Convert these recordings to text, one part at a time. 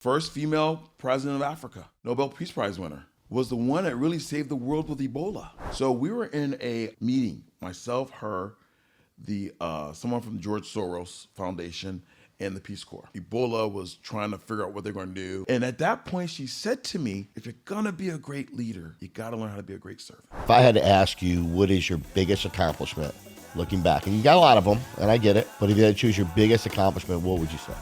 First female president of Africa, Nobel Peace Prize winner, was the one that really saved the world with Ebola. So we were in a meeting, myself, her, someone from George Soros Foundation, and the Peace Corps. Ebola was trying to figure out what they're going to do. And at that point, she said to me, if you're going to be a great leader, you got to learn how to be a great servant. If I had to ask you, what is your biggest accomplishment looking back? And you got a lot of them, and I get it. But if you had to choose your biggest accomplishment, what would you say?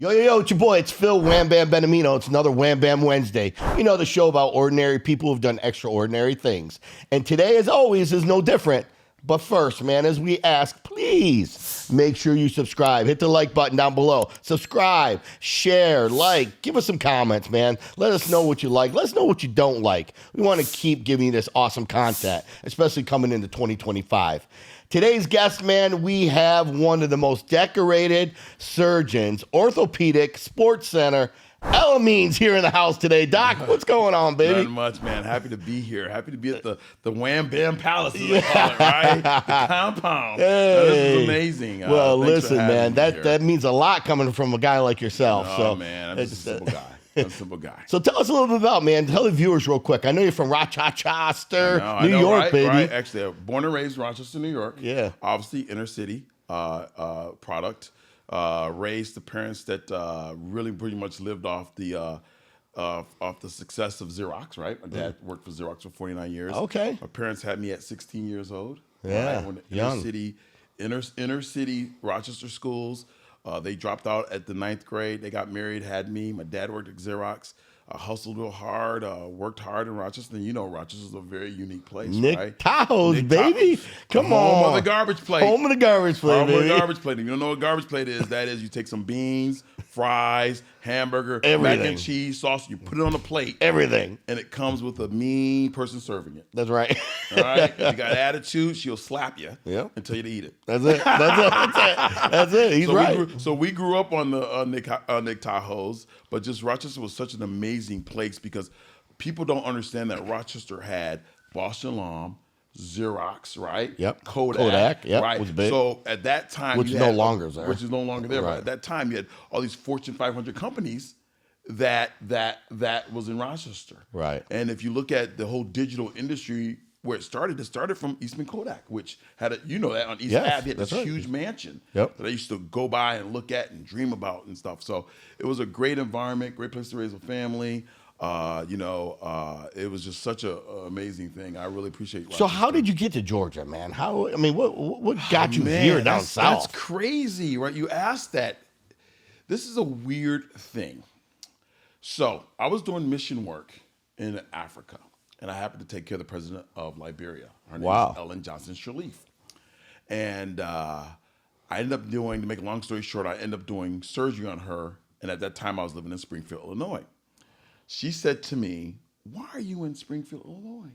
Yo, it's your boy. It's Phil Wham Bam Benamino. It's another Wham Bam Wednesday. You know, the show about ordinary people who've done extraordinary things. And today, as always, is no different. But first, man, as we ask, please make sure you subscribe. Hit the like button down below. Subscribe, share, like, give us some comments, man. Let us know what you like. Let us know what you don't like. We want to keep giving you this awesome content, especially coming into 2025. Today's guest, man, we have one of the most decorated surgeons, orthopedic, sports center. El-Amin's here in the house today. Doc, what's going on, baby? Nothing much, man. Happy to be here. Happy to be at the Wham Bam Palace, as they call it, right? The compound. Hey. This is amazing. Well, listen, man, that means a lot coming from a guy like yourself. Oh, man, I'm just a simple guy. I'm a simple guy. So tell us a little bit about, man. Tell the viewers real quick. I know you're from Rochester, New York, right, baby. Right. Actually, born and raised in Rochester, New York. Yeah. Obviously, inner city product. Raised the parents that really pretty much lived off the success of Xerox, right? My dad worked for Xerox for 49 years. Okay. My parents had me at 16 years old. Yeah, right? When young. Inner city Rochester schools. They dropped out at the 9th grade. They got married, had me. My dad worked at Xerox. Hustled real hard, worked hard in Rochester. And you know Rochester's a very unique place, Nick right? Tahoe's, Nick baby. Tahoe's. Come Home on. of the garbage plate. Home of the garbage plate, Home baby. of the garbage plate. If you don't know what garbage plate is, that is you take some beans, fries, hamburger, Everything. mac and cheese, sauce, you put it on a plate. Everything. And it comes with a mean person serving it. That's right. All right? If you got attitude, she'll slap you and tell you to eat it. That's it. That's it. He's right. So we grew up on the Nick Tahoe's, but just Rochester was such an amazing place because people don't understand that Rochester had Boston Alarm, Xerox, right? Yep. Kodak, yep, right? was big. So at that time, Which is no longer there. Which is no longer there. Right. But at that time, you had all these Fortune 500 companies that was in Rochester. Right. And if you look at the whole digital industry, where it started from Eastman Kodak, which had that on East Ave, had this huge mansion that I used to go by and look at and dream about and stuff. So it was a great environment, great place to raise a family. It was just such an amazing thing. I really appreciate Rochester. So how did you get to Georgia, man? What got you here down south? That's crazy, right? You asked that. This is a weird thing. So I was doing mission work in Africa, and I happened to take care of the president of Liberia. Her name is Ellen Johnson Sirleaf. And I ended up doing, to make a long story short, I ended up doing surgery on her. And at that time, I was living in Springfield, Illinois. She said to me, "Why are you in Springfield, Illinois?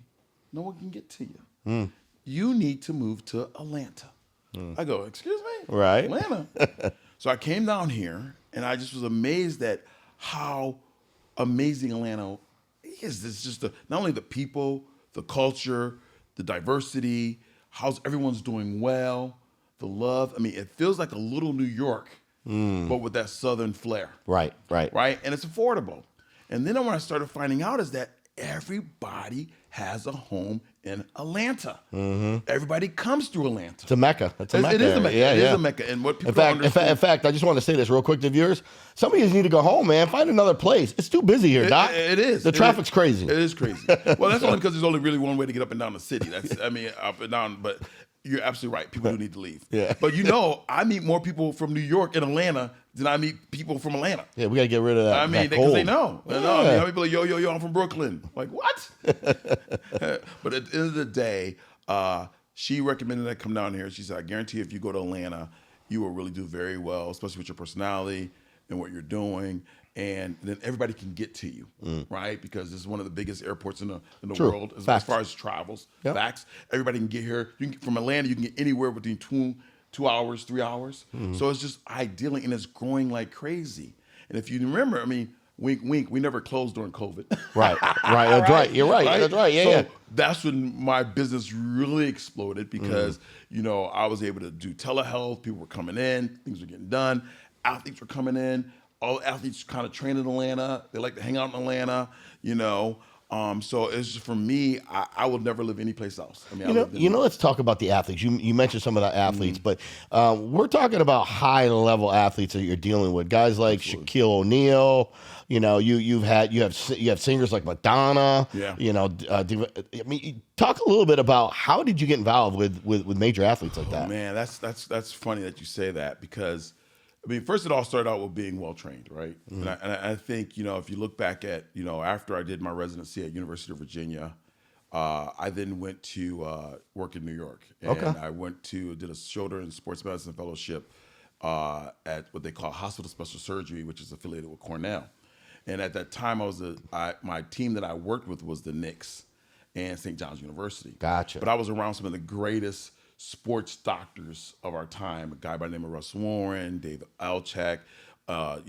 No one can get to you. You need to move to Atlanta." I go, "Excuse me? Right. Atlanta?" So I came down here, and I just was amazed at how amazing Atlanta is. It's just not only the people, the culture, the diversity, how everyone's doing well, the love. I mean, it feels like a little New York, but with that Southern flair. Right. And it's affordable. And then when I started finding out is that everybody has a home in Atlanta. Everybody comes through Atlanta. It's a Mecca. It is a Mecca. It is a Mecca. And what people don't understand. In fact, I just want to say this real quick to viewers. Some of you need to go home, man. Find another place. It's too busy here, Doc. It is. The traffic's crazy. It is crazy. Well, that's only because there's only really one way to get up and down the city. Up and down. But you're absolutely right. People do need to leave. Yeah. But I meet more people from New York and Atlanta than I meet people from Atlanta. Yeah, we got to get rid of that. Because they know. Yeah. They know. People are like, yo, I'm from Brooklyn. Like, what? But at the end of the day, she recommended I come down here. She said, "I guarantee if you go to Atlanta, you will really do very well, especially with your personality and what you're doing. And then everybody can get to you, right? Because this is one of the biggest airports in the world as far as travels. Yep. Facts. Everybody can get here. From Atlanta, you can get anywhere between 2 hours, 3 hours. So it's just ideal, and it's growing like crazy. And if you remember, wink, wink, we never closed during COVID. Right. That's right. You're right. That's right. Yeah, so yeah. that's when my business really exploded because, I was able to do telehealth. People were coming in. Things were getting done. Athletes were coming in. All athletes kind of train in Atlanta. They like to hang out in Atlanta, So it's just, for me, I would never live anyplace else. I mean, let's talk about the athletes. You mentioned some of the athletes, but we're talking about high level athletes that you're dealing with. Guys like Shaquille O'Neal. You have singers like Madonna. Yeah. Talk a little bit about how did you get involved with major athletes like that? Man, that's funny that you say that because, first it all started out with being well trained, right? And I think if you look back at after I did my residency at University of Virginia, I then went to work in New York, and I did a shoulder and sports medicine fellowship at what they call Hospital Special Surgery, which is affiliated with Cornell. And at that time, my team that I worked with was the Knicks and St. John's University. Gotcha. But I was around some of the greatest sports doctors of our time, a guy by the name of Russ Warren, David Alchak, Doc,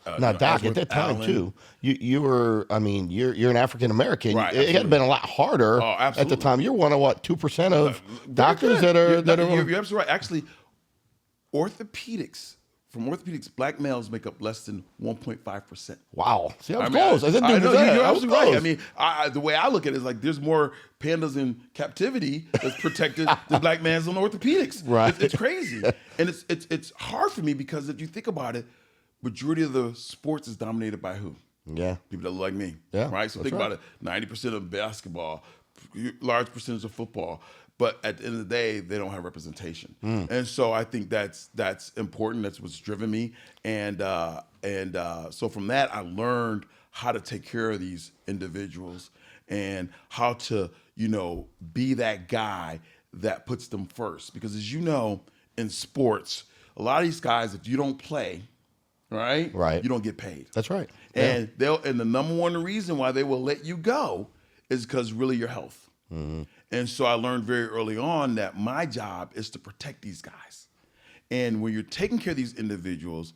at that time Allen. too, you were, you're an African American. Right, it had been a lot harder at the time. You're one of 2% of doctors that are. You're absolutely right. Actually, from orthopedics, black males make up less than 1.5%. Wow. See, I was close. You're absolutely right. The way I look at it is like there's more pandas in captivity that's protected than black males in orthopedics. Right. It's crazy. And it's hard for me because if you think about it, majority of the sports is dominated by who? Yeah. People that look like me. Yeah. Right? So think about it. 90% of basketball, large percentage of football. But at the end of the day, they don't have representation, and so I think that's important. That's what's driven me, and so from that, I learned how to take care of these individuals and how to be that guy that puts them first. Because as you know, in sports, a lot of these guys, if you don't play, right, you don't get paid. That's right, and the number one reason why they will let you go is because really your health. Mm-hmm. And so I learned very early on that my job is to protect these guys. And when you're taking care of these individuals,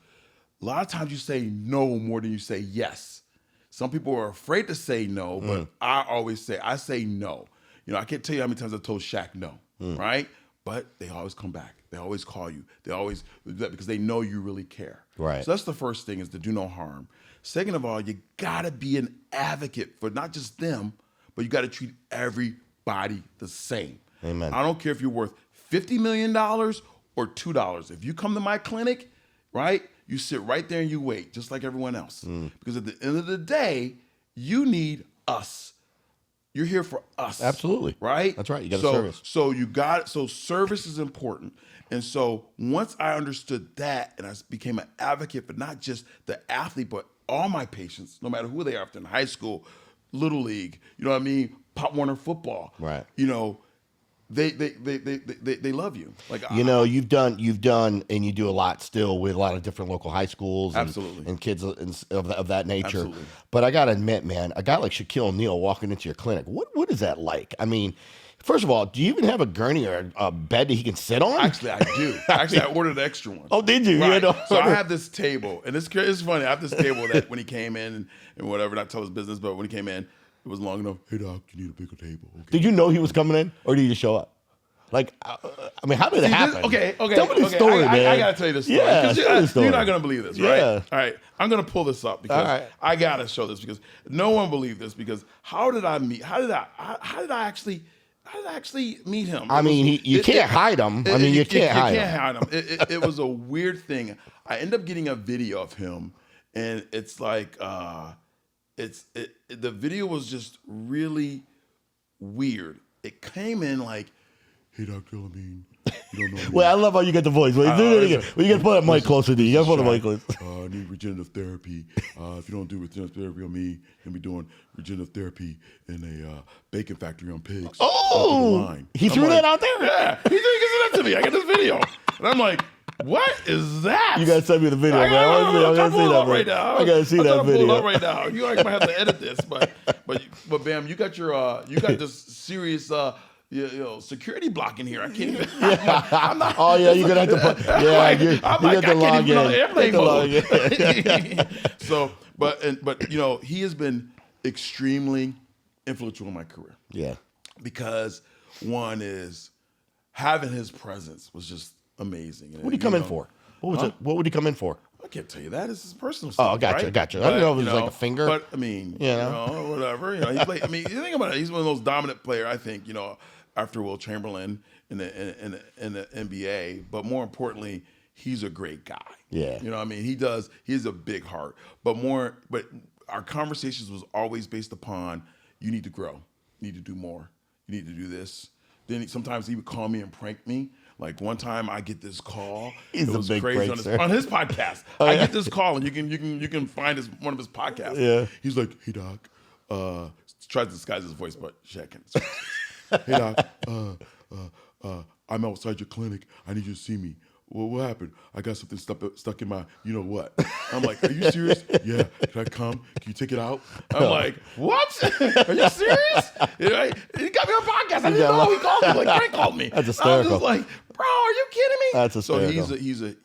a lot of times you say no more than you say yes. Some people are afraid to say no, but I say no. I can't tell you how many times I told Shaq no, right? But they always come back. They always call you. They always, because they know you really care. Right. So that's the first thing, is to do no harm. Second of all, you gotta be an advocate for not just them, but you gotta treat everybody the same. Amen. I don't care if you're worth $50 million or $2. If you come to my clinic, right, you sit right there and you wait, just like everyone else. Because at the end of the day, you need us. You're here for us. Absolutely. Right? That's right. You got to service. So service is important. And so once I understood that, and I became an advocate for not just the athlete, but all my patients, no matter who they are, if they're in high school, Little League, Pop Warner football. Right. They love you. Like you've done, and you do a lot still with a lot of different local high schools, and kids of that nature. Absolutely. But I gotta admit, man, a guy like Shaquille O'Neal walking into your clinic, what is that like? First of all, do you even have a gurney or a bed that he can sit on? Actually, I do. Actually, I ordered an extra one. Oh, did you? Right. So I have this table, and it's funny. I have this table that when he came in and whatever, not tell his business, but when he came in, it was long enough. Hey, doc, you need a bigger table. Okay. Did you know he was coming in, or did you just show up? How did it happen? Okay. Tell me the story, man. I gotta tell you this story. Yeah, you're not gonna believe this, right? Yeah. All right, I'm gonna pull this up because I gotta show this because no one believed this. Because how did I actually meet him? You can't hide him. You can't hide him. It was a weird thing. I end up getting a video of him, and it's like the video was just really weird. It came in like, "Hey, Dr. El-Amin, you don't know me." Well, I love how you get the voice. Wait, do it again. You got to put that mic closer to you. You got to put the mic closer. I need regenerative therapy. If you don't do regenerative therapy on me, you'll be doing regenerative therapy in a bacon factory on pigs. Oh, he threw that out there? Yeah, he sent that to me. I got this video. And I'm like, what is that? You got to send me the video, man. I got to see that right now. I got to see that video. Pull it up right now. You might have to edit this, but Bam, you got this serious security blocking here. I can't even. I'm not. Oh yeah, you're gonna have to put. Yeah, like, you I'm like, got to I can't log even in. on airplane mode. So, but he has been extremely influential in my career. Yeah. Because one is having his presence was just amazing. What did he come in for? What was it? What would he come in for? I can't tell you that. It's his personal stuff. Oh, gotcha, right? gotcha. But, I don't know if it was like a finger. But I mean, whatever. He played. I mean, you think about it. He's one of those dominant players. I think after Will Chamberlain in the NBA. But more importantly, he's a great guy. Yeah. You know what I mean? He has a big heart. But our conversations was always based upon you need to grow, you need to do more, you need to do this. Then sometimes he would call me and prank me. Like one time, I get this call. He's it was a big crazy prankster. on his podcast. I get this call, and you can find one of his podcasts. Yeah. He's like, "Hey Doc," tries to disguise his voice, but Shaq can. "Hey Doc, I'm outside your clinic. I need you to see me." "Well, what happened?" "I got something stuck in my you know what." I'm like, "Are you serious?" "Yeah." "Can I come? Can you take it out?" I'm like, "What? Are you serious?" He got me on a podcast. I didn't know he called me. Like Frank called me. That's hysterical. I was like, "Bro, are you kidding me?" That's hysterical. So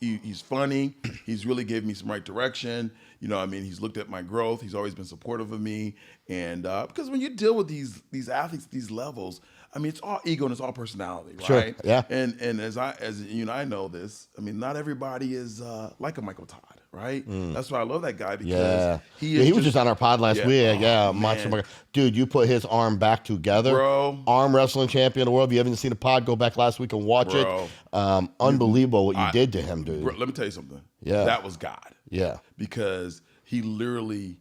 he's funny. He's really gave me some right direction. I mean, he's looked at my growth. He's always been supportive of me. And because when you deal with these athletes at these levels, I mean, it's all ego and it's all personality, right? Sure. Yeah. And as I know this, I mean, not everybody is like a Michael Todd, right? That's why I love that guy because he was just on our pod last week. Oh, Monster man. Market. Dude, you put his arm back together. Bro. Arm wrestling champion of the world. If you haven't seen the pod, go back last week and watch it. Unbelievable what you did to him, dude. Bro, let me tell you something. Yeah. That was God. Yeah. Because he literally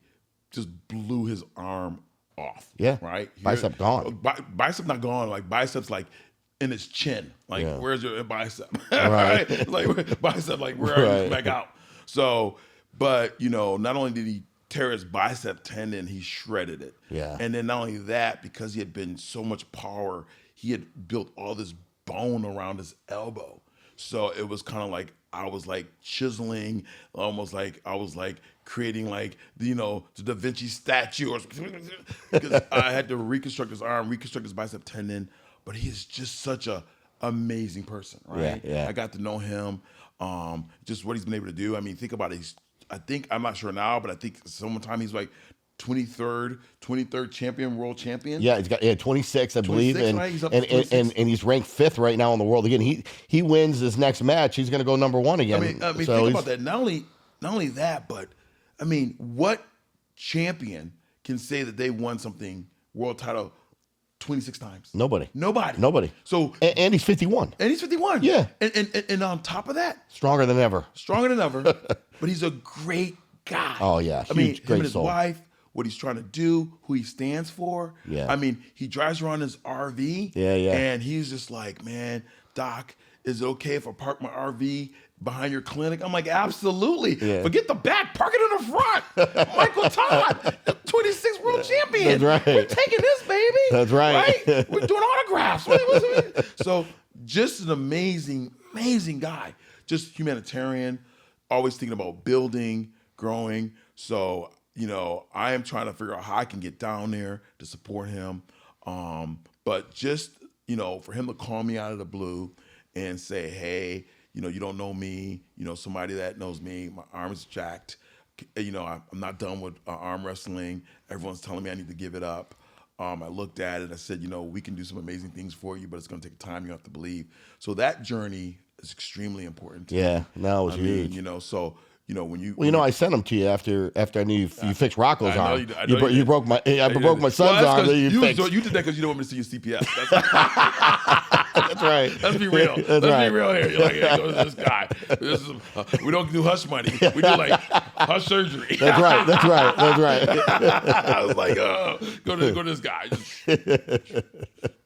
just blew his arm off. Yeah. Right? Bicep gone. Bicep not gone. Like biceps like in his chin. Like where's your bicep? Right. Like bicep like where are you back out? So, but not only did he tear his bicep tendon, he shredded it. Yeah. And then not only that, because he had been so much power, he had built all this bone around his elbow. So it was kind of like I was like chiseling, almost like I was like creating like the Da Vinci statue, or because I had to reconstruct his arm, reconstruct his bicep tendon. But he is just such a amazing person, right? Yeah. I got to know him, just what he's been able to do. I mean, think about it. I'm not sure now, but I think sometime he's like 23rd champion, world champion. Yeah, he's got 26, I believe, 26, and right? He's up to 26. and he's ranked 5th right now in the world. Again, he wins his next match, he's going to go number 1 again. I mean, think about that. Not only that, but I mean, what champion can say that they won something world title 26 times? Nobody. So and he's 51. And he's 51. Yeah. And on top of that, stronger than ever. But he's a great guy. Oh yeah, I mean, great him and his soul. wife, what he's trying to do, who he stands for. Yeah. I mean, he drives around his RV. Yeah. And he's just like, "Man, Doc, is it okay if I park my RV behind your clinic?" I'm like, "Absolutely. Yeah. Forget the back, park it in the front." Michael Todd, 26 world champion. That's right. We're taking this, baby. That's right. We're doing autographs. So just an amazing guy. Just humanitarian, always thinking about building, growing. So, I am trying to figure out how I can get down there to support him. But just, for him to call me out of the blue and say, "Hey, you don't know me, somebody that knows me, my arm is jacked. I'm not done with arm wrestling. Everyone's telling me I need to give it up." I looked at it. I said, "We can do some amazing things for you, but it's going to take time. You have to believe." So that journey is extremely important to me. Yeah, no, it was huge. When you... Well, I sent him to you after I knew you fixed Rocco's arm. You broke my son's arm that you fixed. You did that because you don't want me to see your CPS. That's right. Let's be real. Let's be real here. You're like, "Hey, go to this guy." We don't do hush money. We do like hush surgery. That's right. I was like, go to this guy. Just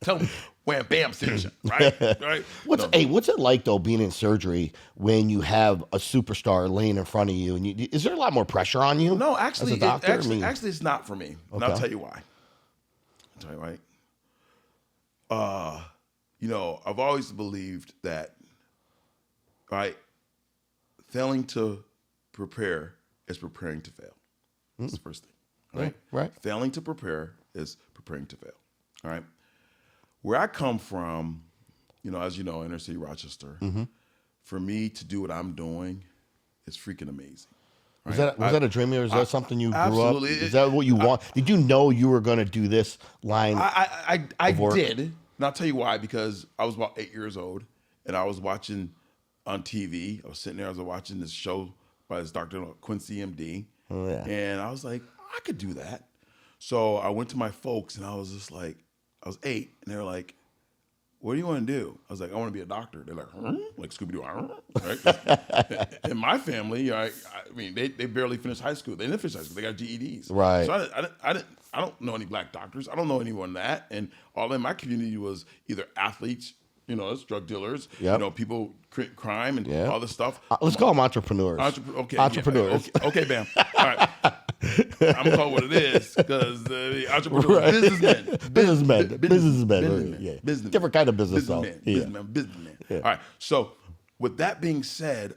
tell him Wham Bam sent you, right? What's it like though being in surgery when you have a superstar laying in front of you? And is there a lot more pressure on you? No, actually, as a doctor? actually, it's not for me. And I'll tell you why. I've always believed that, right, failing to prepare is preparing to fail. That's the first thing, right? Right. Failing to prepare is preparing to fail, all right? where I come from, as you know, inner city Rochester, for me to do what I'm doing is freaking amazing. Was Right? that a dream, or is that something you grew up? Absolutely. Is that what you want? Did you know you were going to do this line? I did, and I'll tell you why. Because I was about 8 years old, and I was watching on TV. I was sitting there, I was watching this show by this doctor, Quincy MD, and I was like, I could do that. So I went to my folks, and I was just like, I was 8, and they were like, what do you want to do? I was like, I want to be a doctor. They're like, like Scooby-Doo, right? In my family, I mean, they barely finished high school. They didn't finish high school. They got GEDs. Right. So I don't know any black doctors. I don't know anyone that. And all in my community was either athletes, it's drug dealers, people crime and all this stuff. Let's call them entrepreneurs. Entrepreneurs. Yeah, okay, bam. All right. I'm gonna call it what it is because the entrepreneurs, businessmen. Businessmen. Different kind of business, businessmen. Yeah. All right. So, with that being said,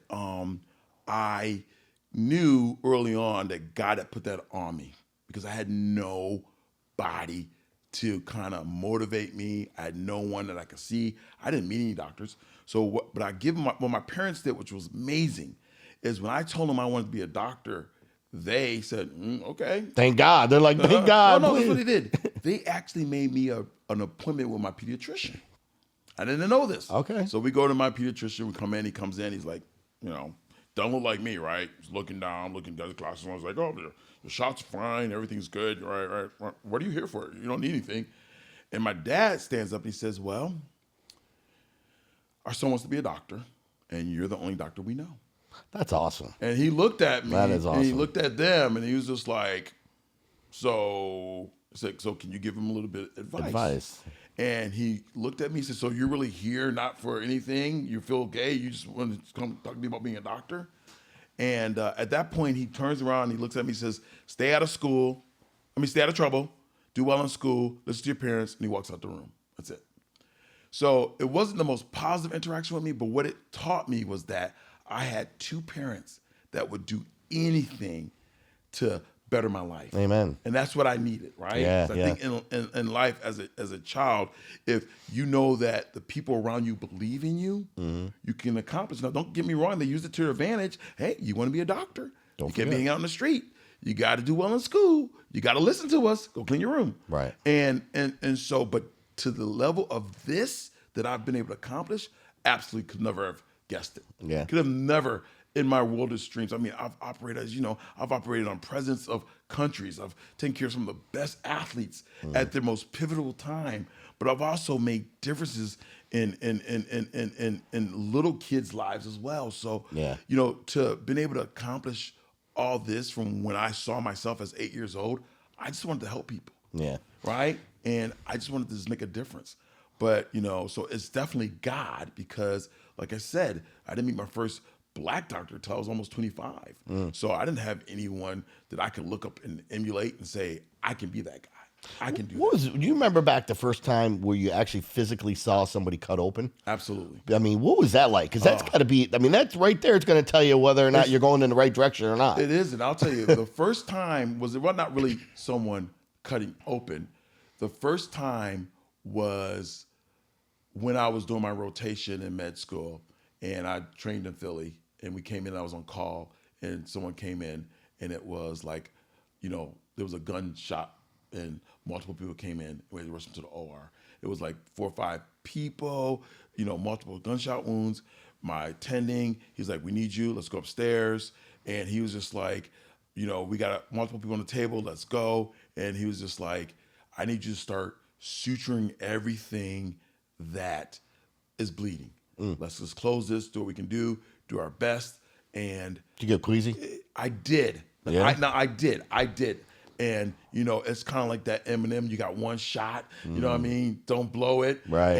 I knew early on that God had put that on me because I had nobody to kind of motivate me. I had no one that I could see. I didn't meet any doctors. So, but I give them what my parents did, which was amazing, is when I told them I wanted to be a doctor. They said, okay. Thank God. They're like, thank God. No, that's what they did. They actually made me an appointment with my pediatrician. I didn't know this. Okay. So we go to my pediatrician. We come in. He comes in. He's like, don't look like me, right? He's looking down, looking down the classes. I was like, oh, the shot's fine. Everything's good. Right. What are you here for? You don't need anything. And my dad stands up and he says, well, our son wants to be a doctor, and you're the only doctor we know. That's awesome. And he looked at me. That is awesome. And he looked at them, and he was just like, so can you give him a little bit of advice? And he looked at me and said, so you're really here not for anything? You feel gay? You just want to come talk to me about being a doctor? And at that point, he turns around, and he looks at me and says, stay out of trouble, do well in school, listen to your parents, and he walks out the room. That's it. So it wasn't the most positive interaction with me, but what it taught me was that I had 2 parents that would do anything to better my life. Amen. And that's what I needed, right? Yeah, so I think in life as a child, if you know that the people around you believe in you, you can accomplish. Now, don't get me wrong, they use it to their advantage. Hey, you want to be a doctor? You can't be hanging out on the street. You got to do well in school. You got to listen to us. Go clean your room. Right. And so, but to the level of this that I've been able to accomplish, absolutely could never have guessed it. Yeah. Could have never in my wildest dreams. I mean, I've operated on presidents of countries. I've taken care of some of the best athletes at their most pivotal time. But I've also made differences in little kids' lives as well. So, to been able to accomplish all this from when I saw myself as 8 years old, I just wanted to help people. Yeah. Right? And I just wanted to just make a difference. But, so it's definitely God because, like I said, I didn't meet my first black doctor until I was almost 25. So I didn't have anyone that I could look up and emulate and say, I can be that guy. I can do that. Do you remember back the first time where you actually physically saw somebody cut open? Absolutely. I mean, what was that like? Because that's got to be, that's right there. It's going to tell you whether or not you're going in the right direction or not. It is. And I'll tell you, the first time was not really someone cutting open. The first time was when I was doing my rotation in med school and I trained in Philly and we came in, I was on call and someone came in and it was like, there was a gunshot and multiple people came in. We had to rush them to the OR. It was like 4 or 5 people, multiple gunshot wounds. My attending, he's like, we need you. Let's go upstairs. And he was just like, we got multiple people on the table. Let's go. And he was just like, I need you to start suturing everything that is bleeding. Let's just close this, do what we can do our best. And did you get queasy? I did. Yeah. I did. And, it's kind of like that Eminem, you got one shot, you know what I mean? Don't blow it. Right.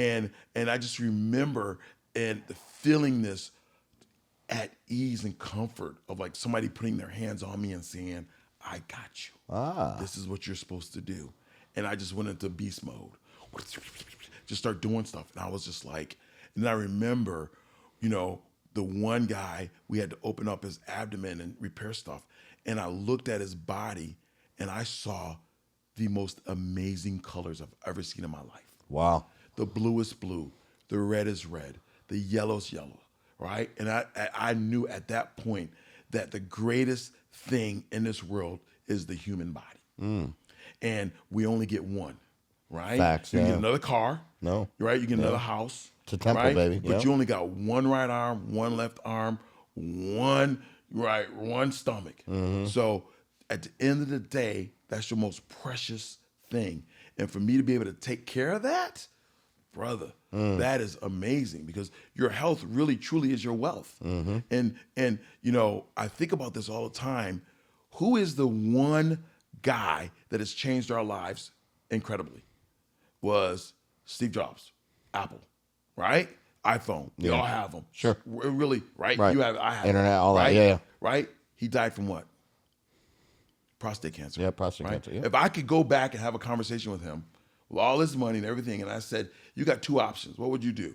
And I just remember and feeling this at ease and comfort of like somebody putting their hands on me and saying, I got you. This is what you're supposed to do. And I just went into beast mode. Just start doing stuff. And I was just like, and then I remember, the one guy, we had to open up his abdomen and repair stuff. And I looked at his body and I saw the most amazing colors I've ever seen in my life. Wow. the blue is blue, the red is red, the yellow is yellow, right? And I knew at that point that the greatest thing in this world is the human body. And we only get one, right? Facts, You can yeah. get another car. No. Right? You get another house. It's a temple, right? baby. But Yep. you only got one right arm, one left arm, one stomach. So at the end of the day, that's your most precious thing. And for me to be able to take care of that, brother, that is amazing, because your health really truly is your wealth. And you know, I think about this all the time. Who is the one guy that has changed our lives incredibly? Was Steve Jobs, Apple, right? iPhone, we all have them. Sure. Really, right? Right. You have, I have. Internet, all that, right? yeah. Right? He died from what? Prostate cancer. Yeah, prostate right? cancer, yeah. If I could go back and have a conversation with him with all his money and everything, and I said, you got two options, what would you do?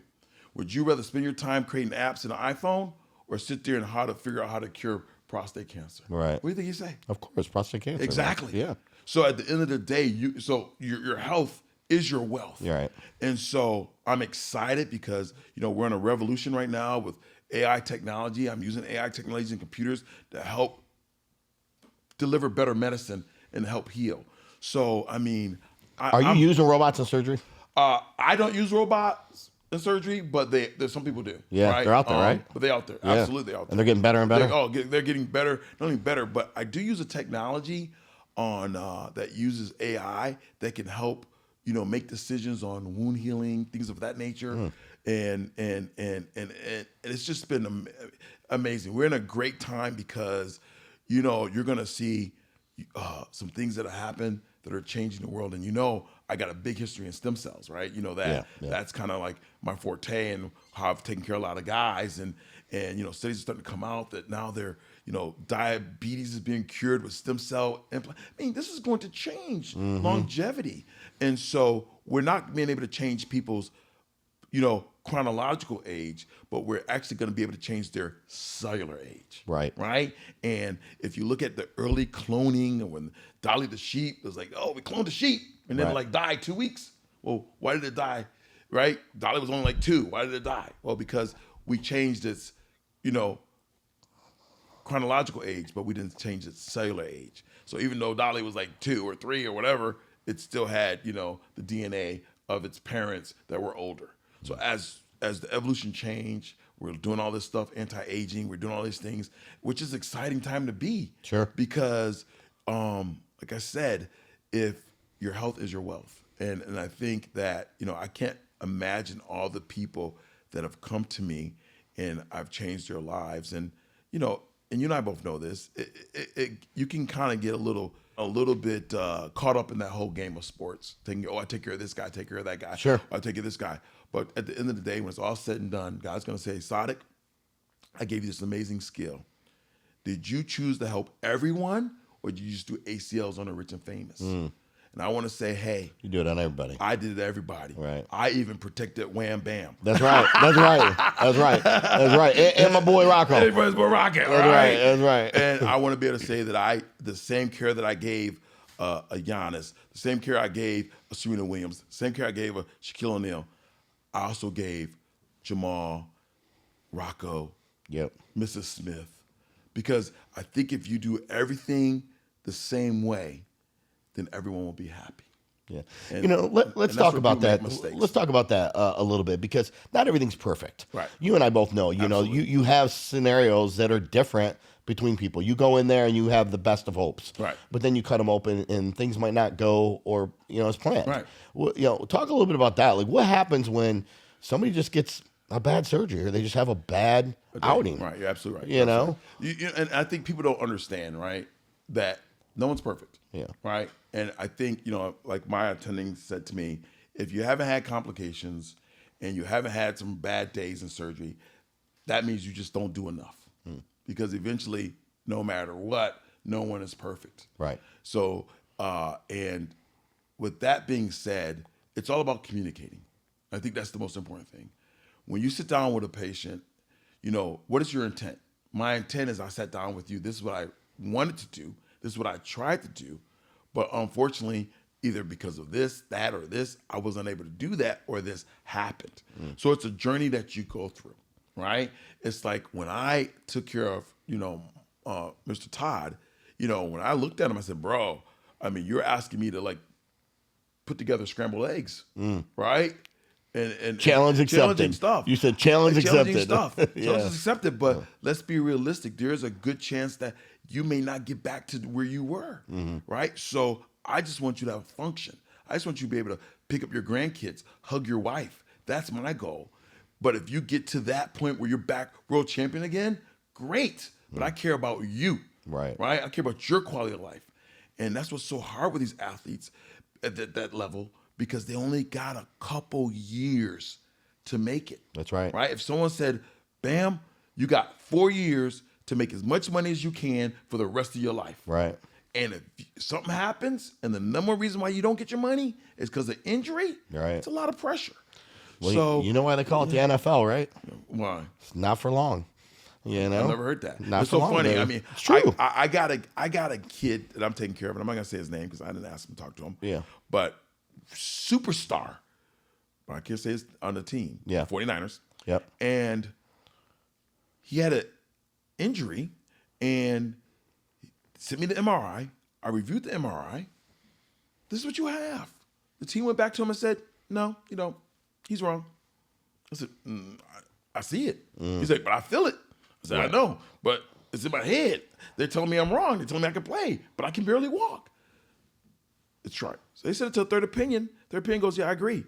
Would you rather spend your time creating apps in an iPhone, or sit there and figure out how to cure prostate cancer? Right. What do you think he'd say? Of course, prostate cancer. Exactly. Yeah. So at the end of the day, your health is your wealth. You're right. And so I'm excited because, you know, we're in a revolution right now with AI technology. I'm using AI technology and computers to help deliver better medicine and help heal. So, I mean, Are you using robots in surgery? I don't use robots in surgery, but there's some people do. Yeah, right? they're out there, right? But they're out there. Yeah. Absolutely out there. And they're getting better and better? They're getting better. Not only better, but I do use a technology on that uses AI that can help, you know, make decisions on wound healing, things of that nature. And it's just been amazing. We're in a great time because, you know, you're going to see some things that have happened that are changing the world. And, you know, I got a big history in stem cells, right? You know, that's kind of like my forte, and how I've taken care of a lot of guys. And you know, studies are starting to come out that now they're, you know, diabetes is being cured with stem cell implant. I mean, this is going to change longevity. And so we're not being able to change people's, you know, chronological age, but we're actually going to be able to change their cellular age. Right. Right. And if you look at the early cloning, when Dolly the sheep was like, oh, we cloned the sheep, and then like died 2 weeks. Well, why did it die? Right. Dolly was only like 2. Why did it die? Well, because we changed its, you know, chronological age, but we didn't change its cellular age. So even though Dolly was like 2 or 3 or whatever, it still had, you know, the DNA of its parents that were older. So as the evolution changed, we're doing all this stuff, anti-aging, we're doing all these things, which is an exciting time to be. Sure. Because, like I said, if your health is your wealth. And I think that, you know, I can't imagine all the people that have come to me and I've changed their lives. And, you know, and you and I both know this, you can kind of get a little bit caught up in that whole game of sports, thinking, oh, I take care of this guy, I take care of that guy. Sure. I take care of this guy. But at the end of the day, when it's all said and done, God's going to say, Saadiq, I gave you this amazing skill. Did you choose to help everyone, or did you just do ACLs on the rich and famous? And I want to say, hey. You do it on everybody. I did it to everybody. Right. I even protected Wham Bam. That's right. That's right. That's right. That's right. And my boy Rocco. Everybody's boy Rocket. That's right. That's right. And I want to be able to say that the same care that I gave a Giannis, the same care I gave a Serena Williams, the same care I gave a Shaquille O'Neal, I also gave Jamal, Rocco, Mrs. Smith. Because I think if you do everything the same way, then everyone will be happy. Yeah. And, you know, let's talk about that. Let's talk about that a little bit, because not everything's perfect. Right. You and I both know, you know, you have scenarios that are different between people. You go in there and you have the best of hopes. Right. But then you cut them open and things might not go or, you know, as planned. Right. Well, you know, talk a little bit about that. Like, what happens when somebody just gets a bad surgery or they just have a bad outing? Right. You're absolutely right. You know? And I think people don't understand, right, that no one's perfect. Yeah. Right. And I think, you know, like my attending said to me, if you haven't had complications and you haven't had some bad days in surgery, that means you just don't do enough. Because eventually, no matter what, no one is perfect. Right. So, and with that being said, it's all about communicating. I think that's the most important thing. When you sit down with a patient, you know, what is your intent? My intent is I sat down with you. This is what I wanted to do. This is what I tried to do. But unfortunately, either because of this, that, or this, I was unable to do that, or this happened. So it's a journey that you go through, right? It's like when I took care of, Mr. Todd, when I looked at him, I said, bro, I mean, you're asking me to like put together scrambled eggs, right? And challenging stuff. You said challenge accepted. Stuff. Challenge accepted, but let's be realistic. There's a good chance that you may not get back to where you were, right? So I just want you to have a function. I just want you to be able to pick up your grandkids, hug your wife. That's my goal. But if you get to that point where you're back world champion again, great. But I care about you, right? I care about your quality of life. And that's what's so hard with these athletes at that level, because they only got a couple years to make it. That's right. Right? If someone said, Bam, you got 4 years to make as much money as you can for the rest of your life. Right. And if something happens, and the number one reason why you don't get your money is because of injury, right, it's a lot of pressure. Well, so you know why they call it the NFL, right? Why? It's not for long. You know, I've never heard that. Not it's so funny. Baby. I mean, it's true. I got a kid that I'm taking care of, and I'm not gonna say his name because I didn't ask him to talk to him. Yeah. But superstar, but I can't say it's on the team. Yeah. 49ers. Yep. And he had an injury, and sent me the MRI. I reviewed the MRI. This is what you have. The team went back to him and said, no, you don't. He's wrong. I said, I see it. He's like, but I feel it. I said, Right. I know, but it's in my head. They're telling me I'm wrong. They're telling me I can play, but I can barely walk. It's right. So they said it to a third opinion. Third opinion goes, yeah, I agree.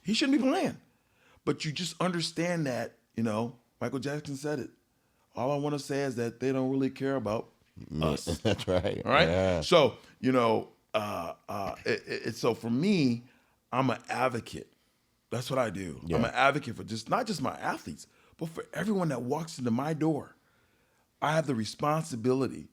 He shouldn't be playing. But you just understand that, Michael Jackson said it. All I want to say is that they don't really care about us. That's right. All right. Yeah. So, so for me, I'm an advocate. That's what I do. Yeah. I'm an advocate for not just my athletes, but for everyone that walks into my door. I have the responsibility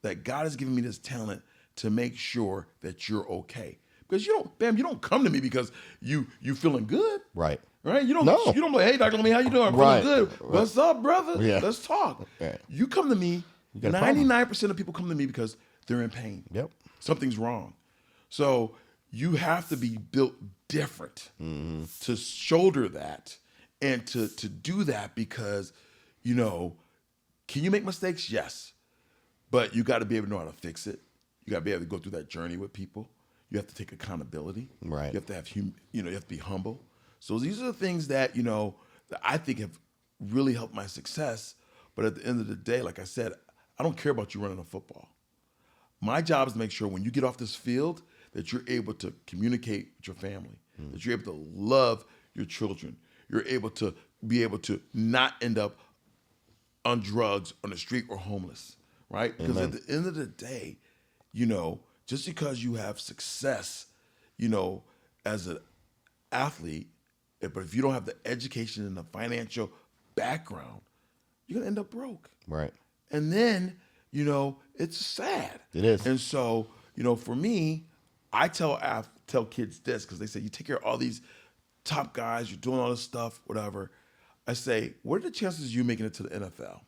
that God has given me this talent to make sure that you're okay. Because you don't come to me because you feeling good. Right. Right? You don't like, hey, Dr. Lemmy, how you doing? I'm Right. feeling good. Right. What's up, brother? Yeah. Let's talk. Right. You come to me, got a problem. 99% of people come to me because they're in pain. Yep. Something's wrong. So you have to be built different to shoulder that and to do that because, can you make mistakes? Yes. But you got to be able to know how to fix it. You got to be able to go through that journey with people. You have to take accountability. Right. You have to have you have to be humble. So these are the things that, that I think have really helped my success. But at the end of the day, like I said, I don't care about you running a football. My job is to make sure when you get off this field that you're able to communicate with your family, that you're able to love your children. You're able to not end up on drugs on the street or homeless, right? Because at the end of the day, just because you have success, as an athlete, but if you don't have the education and the financial background, you're going to end up broke. Right. And then, it's sad. It is. And so, for me, I tell kids this because they say, you take care of all these top guys, you're doing all this stuff, whatever. I say, what are the chances of you making it to the NFL?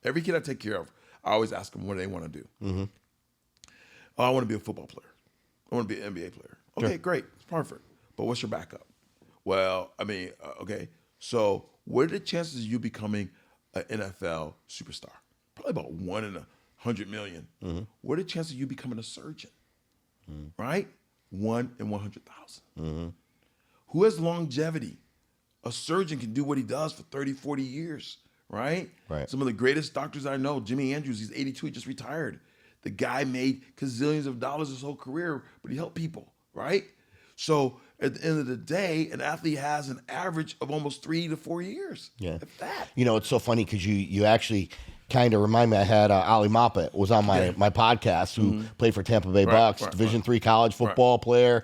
Every kid I take care of, I always ask them what do they want to do. Mm-hmm. Oh, I want to be a football player. I want to be an NBA player. Okay, Sure. Great. It's perfect. But what's your backup? Well, okay. So what are the chances of you becoming an NFL superstar? Probably about 1 in 100 million. Mm-hmm. What are the chances of you becoming a surgeon? Mm-hmm. Right? 1 in 100,000. Mm-hmm. Who has longevity? A surgeon can do what he does for 30, 40 years, right? Right. Some of the greatest doctors I know, Jimmy Andrews, he's 82, he just retired. The guy made gazillions of dollars his whole career, but he helped people, right? So at the end of the day, an athlete has an average of almost 3 to 4 years. Yeah. If that. It's so funny because you actually kind of remind me. I had Ali Moppet was on my podcast who played for Tampa Bay Bucks, Division III college football player,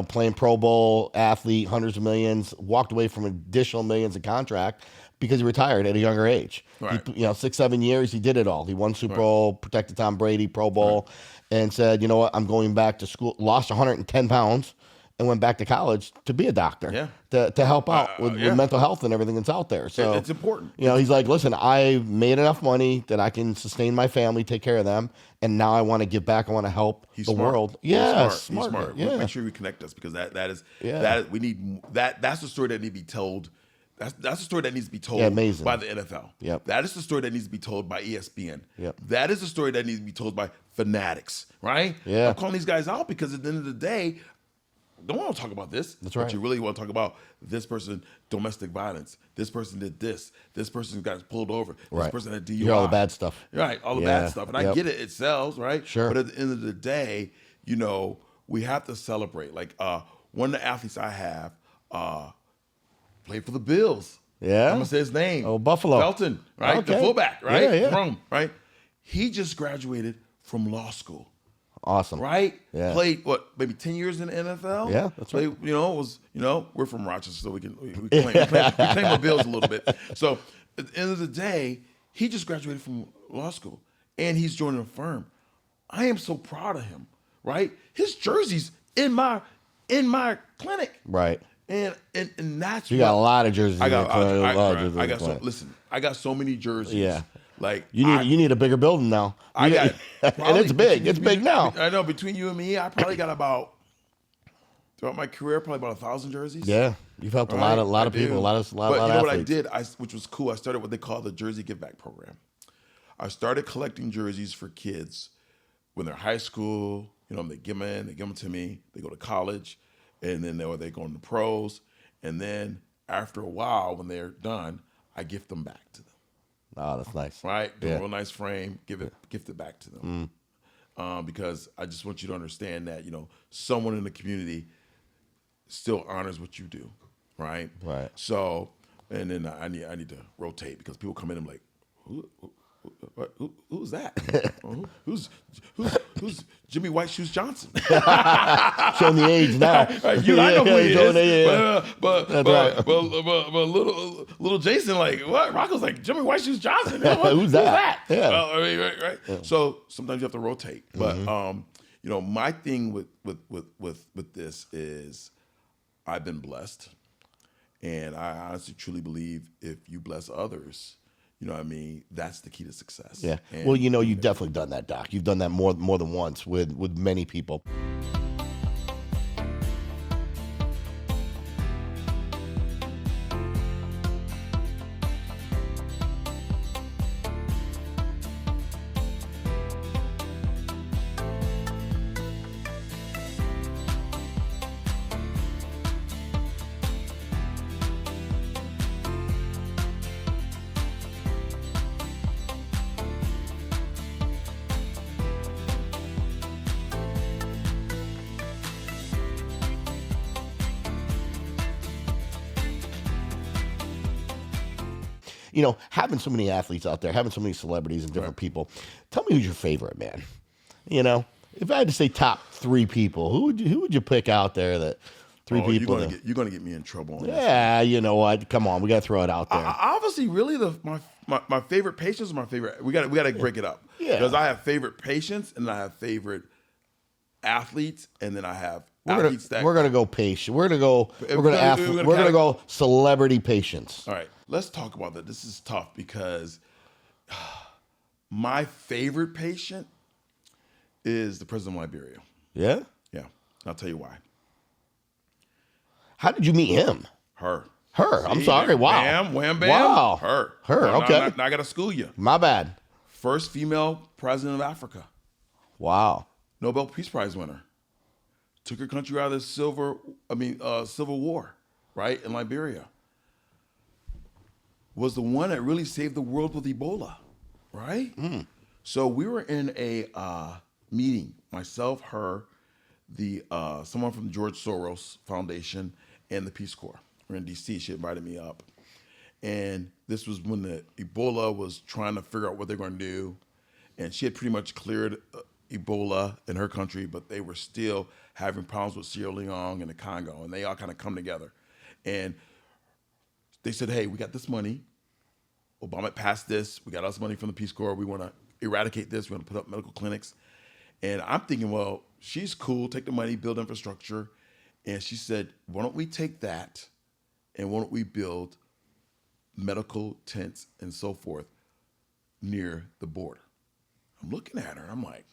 playing Pro Bowl athlete, hundreds of millions, walked away from additional millions of contract because he retired at a younger age. Right. 6-7 years, he did it all. He won Super Bowl, protected Tom Brady, Pro Bowl, and said, you know what, I'm going back to school. Lost 110 pounds and went back to college to be a doctor. Yeah. To help out with yeah. mental health and everything that's out there. So It's important. You know, he's like, listen, I made enough money that I can sustain my family, take care of them, and now I want to give back. I want to help the smart. world. He's Yeah, smart. He's smart. Yeah. Make sure we connect us because that we need that. That's the story that needs to be told. That's the story that needs to be told amazing. by the NFL. Yep. That is the story that needs to be told by ESPN. Yep. That is the story that needs to be told by Fanatics. Right? Yeah. I'm calling these guys out because at the end of the day, don't want to talk about this. That's but right. you really want to talk about this person, domestic violence. This person did this. This person got pulled over. This Right. person had DUI. You hear all the bad stuff. Right, all the bad stuff. And I get it, it sells, right? Sure. But at the end of the day, you know, we have to celebrate. Like one of the athletes I have played for the Bills. Yeah. I'm gonna say his name. Oh, Buffalo. Felton, right? Okay. The fullback, right? Yeah, yeah. Rome, right? He just graduated from law school. Awesome. Right? Yeah. Played maybe 10 years in the NFL? Yeah, that's right. We're from Rochester, so we claim the Bills a little bit. So at the end of the day, he just graduated from law school and he's joining a firm. I am so proud of him, right? His jersey's in my clinic. Right. And that's You got a lot of jerseys. I got Listen, listen, I got so many jerseys. Yeah. Like you need a bigger building now. I got and it's big. It's big now. I know between you and me, I probably got throughout my career, probably about 1,000 jerseys. Yeah, you've helped a lot of people, a lot of But you know athletes. what I did, which was cool. I started what they call the Jersey Give Back program. I started collecting jerseys for kids when they're high school. You know, they give them to me. They go to college, and then they go into pros, and then after a while, when they're done, I gift them back to them. Oh, that's nice. Right? Do a real nice frame, gift it back to them. Because I just want you to understand that, you know, someone in the community still honors what you do. Right? Right. So, and then I need to rotate because people come in and I'm like, who's that? who's Jimmy White Shoes Johnson? Showing the age now. You know, I know who he is. Yeah. But little Jason, like, what? Rocco's like, Jimmy White Shoes Johnson. Who's that? Yeah. Well, I mean, right. Yeah. So sometimes you have to rotate. But you know, my thing with this is I've been blessed, and I honestly truly believe if you bless others, you know what I mean, that's the key to success. Yeah. And, well, you know, you've definitely done that, Doc. You've done that more than once with many people. You know, having so many athletes out there, having so many celebrities and different people. Tell me who's your favorite, man. You know, if I had to say top 3 people, who would you pick out there? That 3 people. You're gonna get me in trouble. On yeah, you know what? Come on, we gotta throw it out there. Obviously, really, my favorite patients are my favorite. We gotta break it up. Yeah. Because I have favorite patients, and then I have favorite athletes, and then I have athletes we're gonna go patient. We're gonna go celebrity patients. All right, let's talk about that. This is tough because my favorite patient is the president of Liberia. Yeah? Yeah. I'll tell you why. How did you meet him? Her. I'm sorry. Wow. Wham, bam. Wow. Her. Okay. Now I got to school you. My bad. First female president of Africa. Wow. Nobel Peace Prize winner. Took her country out of the Civil War, right, in Liberia. Was the one that really saved the world with Ebola, right? So we were in a meeting, myself, her, someone from the George Soros Foundation, and the Peace Corps. We're in D.C. She invited me up. And this was when the Ebola was trying to figure out what they're going to do. And she had pretty much cleared Ebola in her country, but they were still having problems with Sierra Leone and the Congo. And they all kind of come together. And they said, hey, we got this money. Obama passed this. We got all this money from the Peace Corps. We want to eradicate this. We want to put up medical clinics. And I'm thinking, well, she's cool. Take the money, build infrastructure. And she said, why don't we take that and why don't we build medical tents and so forth near the border? I'm looking at her and I'm like,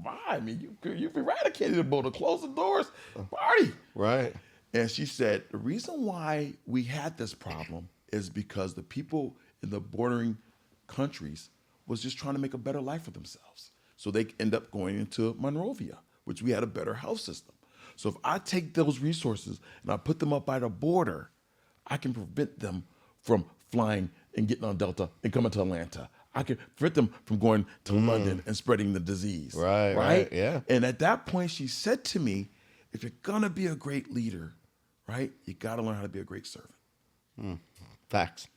why? I mean, you've eradicated the border, close the doors, party. Right. And she said, the reason why we had this problem is because the people in the bordering countries was just trying to make a better life for themselves. So they end up going into Monrovia, which we had a better health system. So if I take those resources and I put them up by the border, I can prevent them from flying and getting on Delta and coming to Atlanta. I can prevent them from going to London and spreading the disease. Right, yeah. And at that point, she said to me, if you're going to be a great leader, right, you got to learn how to be a great servant. Facts.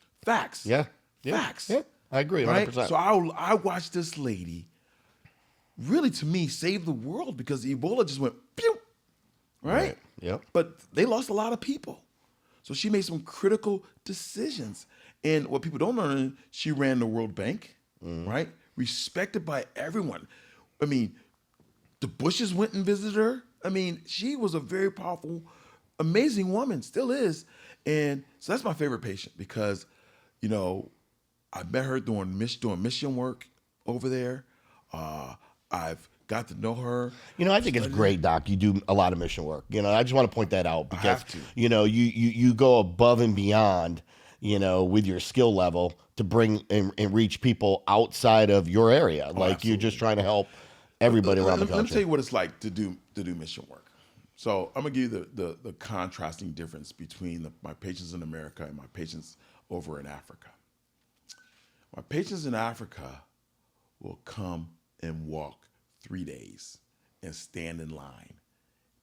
Yeah. Facts. Yeah, I agree 100%. Right? So I watched this lady really, to me, save the world because Ebola just went, pew, right? Yep. But they lost a lot of people. So she made some critical decisions. And what people don't learn, she ran the World Bank, right? Respected by everyone. I mean, the Bushes went and visited her. I mean, she was a very powerful, amazing woman, still is. And so that's my favorite patient because, you know, I met her doing mission work over there. I've got to know her. You know, I think it's great, Doc. You do a lot of mission work. You know, I just want to point that out because, have to. you know, you go above and beyond, you know, with your skill level to bring and reach people outside of your area. Like you're just trying to help everybody around the country. Let me tell you what it's like to do mission work. So I'm gonna give you the contrasting difference between my patients in America and my patients over in Africa. My patients in Africa will come and walk 3 days and stand in line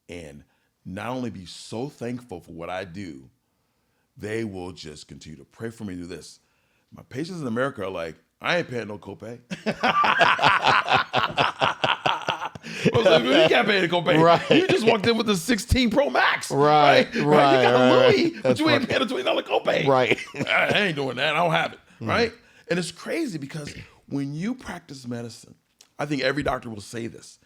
and not only be so thankful for what I do, they will just continue to pray for me, do this. My patients in America are like, I ain't paying no copay. I was like, you can't pay the copay. Right. You just walked in with the 16 Pro Max. Right. You got a Louis, but That's you ain't paying a $20 copay. Right. I ain't doing that. I don't have it. Right? And it's crazy because when you practice medicine, I think every doctor will say this.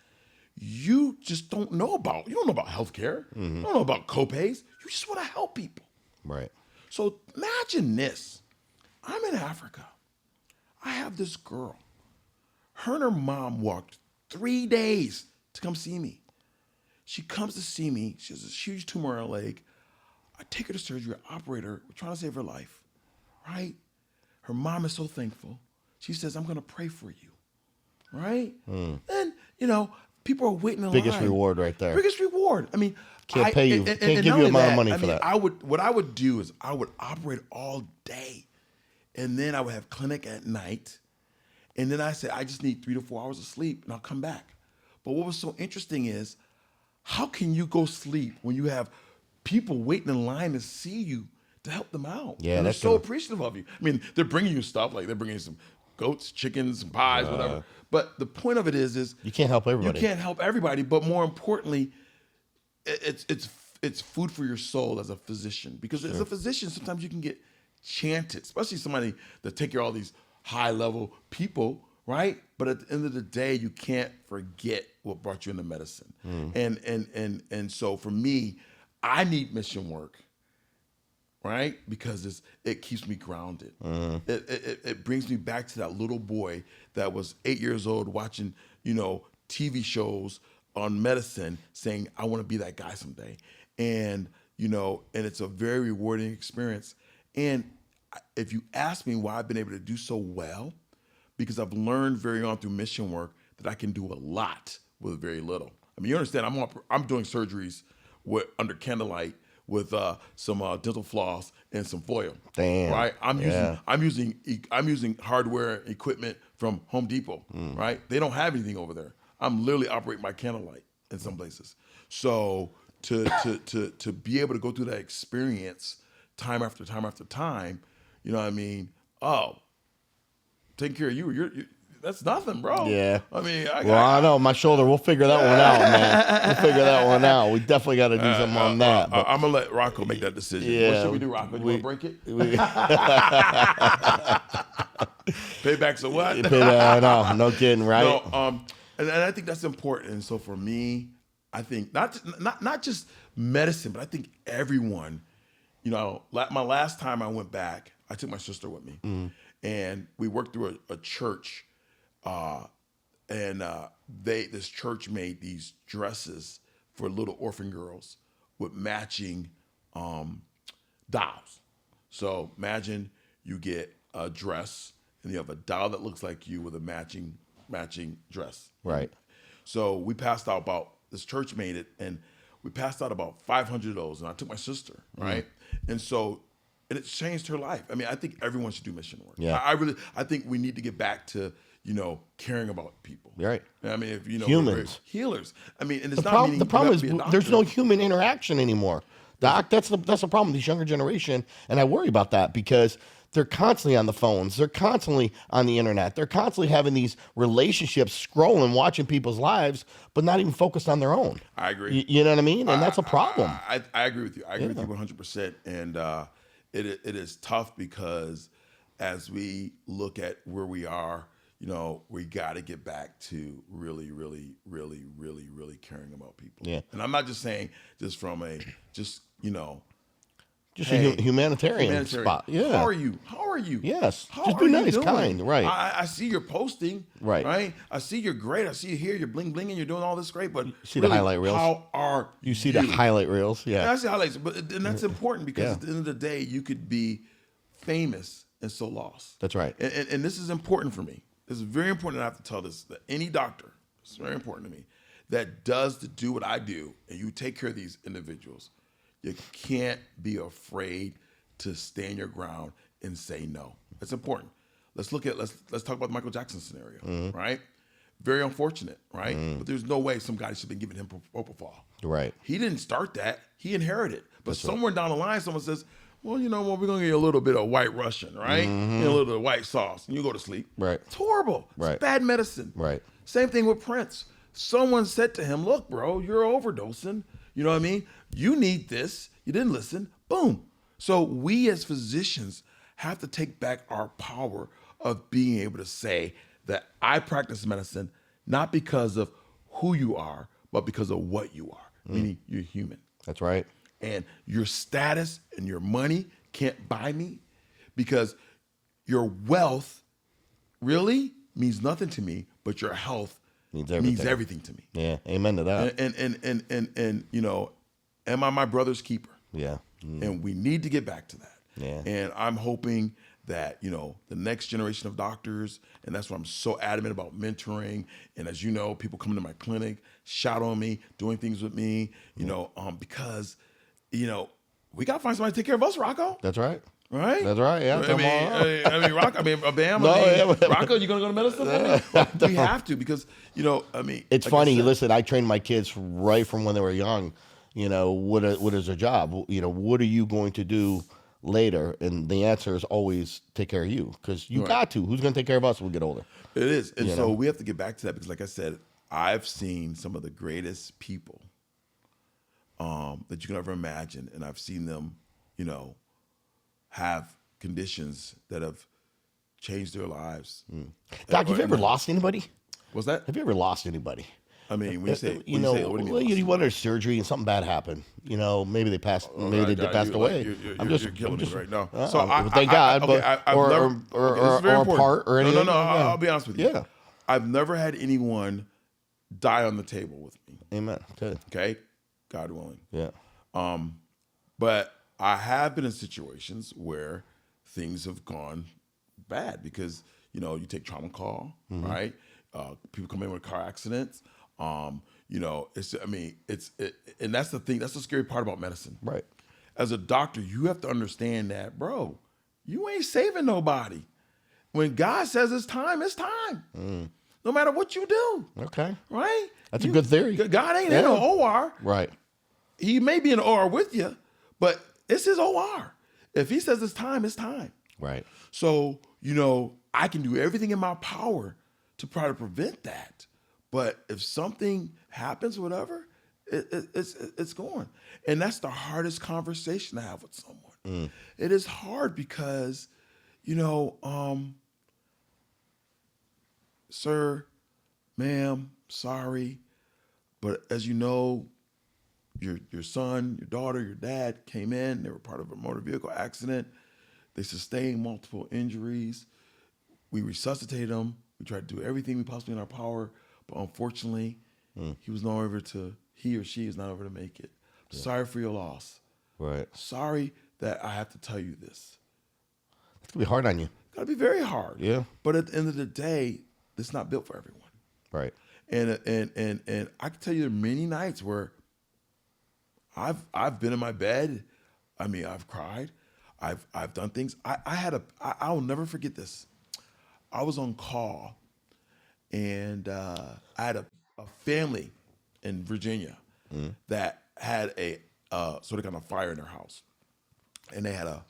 You just don't know about healthcare. You don't know about copays. You just want to help people. Right. So imagine this. I'm in Africa. I have this girl. Her and her mom walked 3 days to come see me. She comes to see me. She has this huge tumor on her leg. I take her to surgery, I operate her. We're trying to save her life, right? Her mom is so thankful. She says, I'm going to pray for you, right? And, you know, people are waiting in line. Biggest reward right there. Biggest reward. I mean, Can't pay you. Can't give you a amount of money for that. What I would do is I would operate all day, and then I would have clinic at night, and then I said I just need 3 to 4 hours of sleep, and I'll come back. But what was so interesting is, how can you go sleep when you have people waiting in line to see you to help them out? Yeah, and they're that's so true. appreciative of you. I mean, they're bringing you stuff like they're bringing you some goats, chickens, some pies, whatever. But the point of it is You can't help everybody. you can't help everybody. But more importantly, it's food for your soul as a physician. Because as a physician, sometimes you can get chanted, especially somebody that take care of all these high level people, right? But at the end of the day, you can't forget what brought you into medicine. And so for me, I need mission work, right? Because it keeps me grounded. It brings me back to that little boy that was 8 years old watching, you know, TV shows on medicine saying, I want to be that guy someday. And, you know, and it's a very rewarding experience. And if you ask me why I've been able to do so well, because I've learned very on through mission work that I can do a lot with very little. I mean, you understand, I'm doing surgeries under candlelight with some dental floss and some foil. Damn. Right? I'm using hardware equipment from Home Depot. Right? They don't have anything over there. I'm literally operating by candlelight in some places. So to be able to go through that experience time after time after time, you know what I mean? Oh, taking care of you're that's nothing, bro. Yeah. I mean, I know my shoulder. We'll figure that one out, man. We'll figure that one out. We definitely got to do something on that. I'm gonna let Rocco make that decision. Yeah. What should we do, Rocco? You want to break it? Paybacks or what? No kidding, right? No, and I think that's important. And so for me, I think not just medicine, but I think everyone, my last time I went back, I took my sister with me, and we worked through a church, and this church made these dresses for little orphan girls with matching dolls. So imagine you get a dress and you have a doll that looks like you with a matching dress. Right. So we passed out this church made it, and we passed out about 500 of those, and I took my sister, right? And it changed her life. I mean, I think everyone should do mission work. Yeah. I think we need to get back to, caring about people. Right. I mean, if Humans. healers. I mean, and it's The problem is there's no human interaction anymore. Doc, that's the problem with this younger generation, and I worry about that because they're constantly on the phones, they're constantly on the internet, they're constantly having these relationships, scrolling, watching people's lives, but not even focused on their own. I agree. You know what I mean? And that's a problem. I agree with you. I agree with you 100%. And it is tough because as we look at where we are, we got to get back to really, really, really, really, really caring about people. Yeah. And I'm not just saying just from just a humanitarian spot. Yeah. How are you? Yes. How just are be you nice, doing? kind. Right. I see you're posting. Right. I see you're great. I see you here. You're bling blinging. You're doing all this great. But see the highlight reels. How are you? See the highlight reels. Yeah. I see highlights. And that's important because at the end of the day, you could be famous and so lost. That's right. And this is important for me. This is very important. And I have to tell this that any doctor, it's very important to me, that does to do what I do, and you take care of these individuals, you can't be afraid to stand your ground and say no. That's important. Let's talk about the Michael Jackson scenario, right? Very unfortunate, right? But there's no way some guy should have been giving him propofol. Right. He didn't start that. He inherited it. But somewhere down the line, someone says, well, we're going to get a little bit of white Russian, right? And a little bit of white sauce, and you go to sleep. Right. It's horrible. Right. It's bad medicine. Right. Same thing with Prince. Someone said to him, look, bro, you're overdosing. You know what I mean? You need this. You didn't listen. Boom. So we as physicians have to take back our power of being able to say that I practice medicine not because of who you are, but because of what you are, meaning you're human. That's right. And your status and your money can't buy me because your wealth really means nothing to me, but your health means everything to me. Yeah, amen to that. And am I my brother's keeper? Yeah. And we need to get back to that. Yeah. And I'm hoping that, the next generation of doctors, and that's why I'm so adamant about mentoring. And as you know, people coming to my clinic, shout on me, doing things with me, because, we got to find somebody to take care of us, Rocco. That's right. Right? That's right. Yeah. Rocco, you going to go to medicine for me? We have to because, It's funny. Listen, I trained my kids right from when they were young. What is their job? What are you going to do later? And the answer is always take care of you because you got to. Who's going to take care of us when we get older? It is. And so we have to get back to that because, like I said, I've seen some of the greatest people that you can ever imagine. And I've seen them, have conditions that have changed their lives. Doc, have you ever lost anybody? What's that? Have you ever lost anybody? I mean, when you say, what do you mean? You went under surgery and something bad happened. Maybe they passed. Maybe they passed away. You're killing me right now. So thank God, or a part or anything. No. I'll be honest with you. Yeah, I've never had anyone die on the table with me. Amen. Okay, God willing. Yeah. But I have been in situations where things have gone bad because you take trauma call, right? People come in with car accidents. And that's the thing. That's the scary part about medicine. Right. As a doctor, you have to understand that, bro, you ain't saving nobody. When God says it's time, it's time. No matter what you do. Okay. Right? That's a good theory. God ain't in an OR. Right. He may be in an OR with you, but it's his OR. If he says it's time, it's time. Right. So, I can do everything in my power to try to prevent that. But if something happens, whatever, it's going. And that's the hardest conversation to have with someone. It is hard because, sir, ma'am, sorry, But as you know, your son, your daughter, your dad came in. They were part of a motor vehicle accident. They sustained multiple injuries. We resuscitated them. We tried to do everything we possibly in our power, but unfortunately, he or she is not over to make it. Yeah. Sorry for your loss. Right. Sorry that I have to tell you this. It's gonna be hard on you. It's gotta be very hard. Yeah. But at the end of the day, it's not built for everyone. Right. And I can tell you there are many nights where I've been in my bed. I mean, I've cried. I've done things. I'll never forget this. I was on call, and I had a family in Virginia that had a sort of kind of fire in their house, and they had a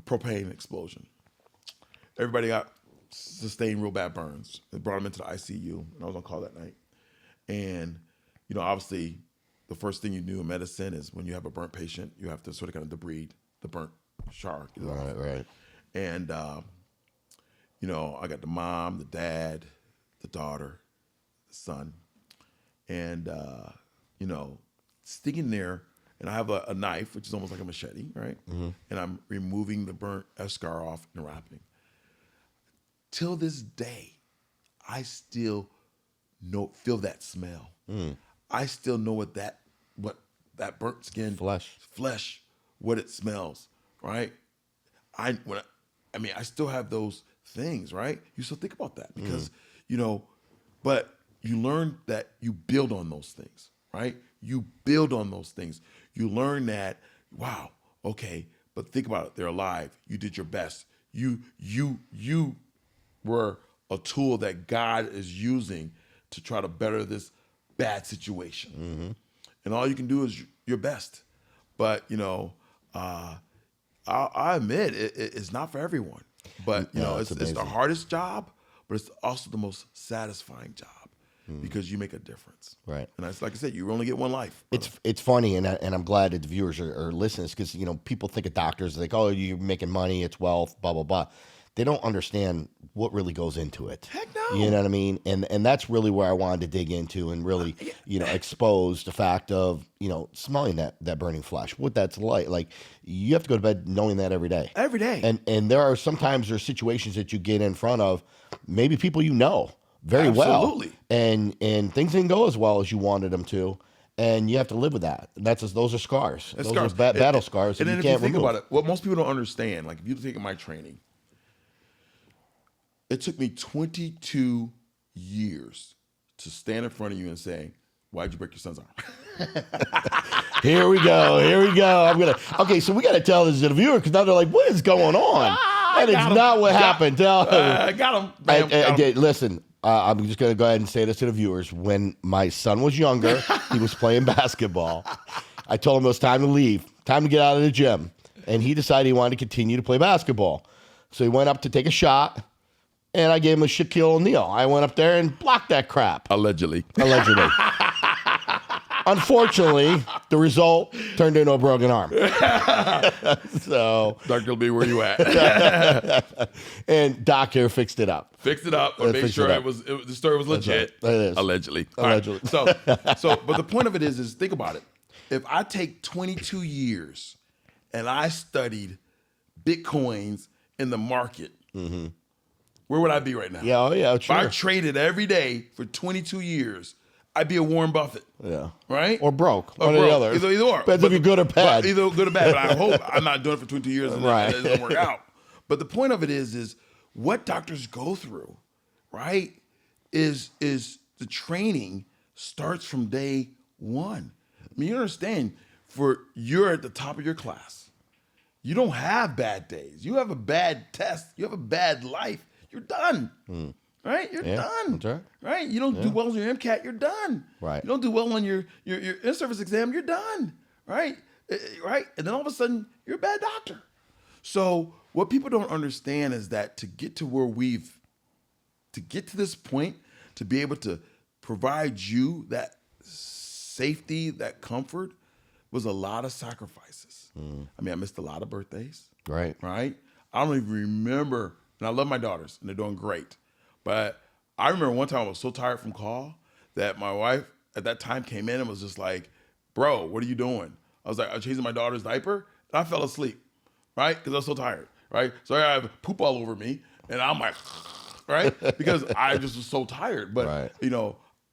propane explosion. Everybody sustained real bad burns. They brought them into the ICU, and I was on call that night. And obviously, the first thing you do in medicine is when you have a burnt patient, you have to sort of kind of debride the burnt char. Right. And I got the mom, the dad, the daughter, the son, and sticking there, and I have a knife, which is almost like a machete, right? Mm-hmm. And I'm removing the burnt scar off and wrapping. Till this day, I still feel that smell. I still know what that burnt skin, flesh, what it smells, right? I still have those things, right? You still think about that because but you learn that you build on those things, right? You build on those things. You learn that, wow, okay, but think about it. They're alive. You did your best. You were a tool that God is using to try to better this bad situation. Mm-hmm. And all you can do is your best. But, I admit it's not for everyone. But, it's the hardest job, but it's also the most satisfying job because you make a difference. Right. And that's, like I said, you only get one life. Brother. It's funny, and I'm glad that the viewers are listening because, people think of doctors like, oh, you're making money, it's wealth, blah, blah, blah. They don't understand what really goes into it. Heck no. You know what I mean? And that's really where I wanted to dig into and really, expose the fact of, smelling that burning flesh, what that's like. Like, you have to go to bed knowing that every day. Every day. And there's situations that you get in front of maybe people very Absolutely. well. And things didn't go as well as you wanted them to. And you have to live with that. Those are scars. Those are battle scars. And then you if can't you think remove. about it, what most people don't understand, like if you take my training, it took me 22 years to stand in front of you and say, why'd you break your son's arm? Here we go. Okay, so we got to tell this to the viewer because now they're like, what is going on? That is not what happened. I got him. Got him. Listen, I'm just going to go ahead and say this to the viewers. When my son was younger, he was playing basketball. I told him it was time to leave, time to get out of the gym. And he decided he wanted to continue to play basketball. So he went up to take a shot. And I gave him a Shaquille O'Neal. I went up there and blocked that crap. Allegedly. Unfortunately, the result turned into a broken arm. So, Doctor will be where you at. And Doc here fixed it up. But make sure the story was legit. It is. Allegedly. Allegedly. Right. So, but the point of it is think about it. If I take 22 years and I studied Bitcoins in the market, where would I be right now? Yeah, If I traded every day for 22 years, I'd be a Warren Buffett. Yeah. Right? Or broke. One or the other. Either or. Depends if you're good or bad. Either good or bad. But I hope I'm not doing it for 22 years and it doesn't work out. But the point of it is what doctors go through, right, is the training starts from day one. I mean, you understand, you're at the top of your class. You don't have bad days. You have a bad test. You have a bad life. You're done. Right? You're done. That's Right? You don't do well on your MCAT, you're done. Right. You don't do well on your in-service exam, you're done. Right? Right? And then all of a sudden, you're a bad doctor. So what people don't understand is that to get to this point, to be able to provide you that safety, that comfort, was a lot of sacrifices. I mean, I missed a lot of birthdays. Right. Right? I don't even remember. And I love my daughters, and they're doing great. But I remember one time I was so tired from call that my wife at that time came in and was just like, bro, what are you doing? I was like, I'm changing my daughter's diaper, and I fell asleep, right? Because I was so tired, right? So I have poop all over me, and I'm like, right? Because I just was so tired. But, Right.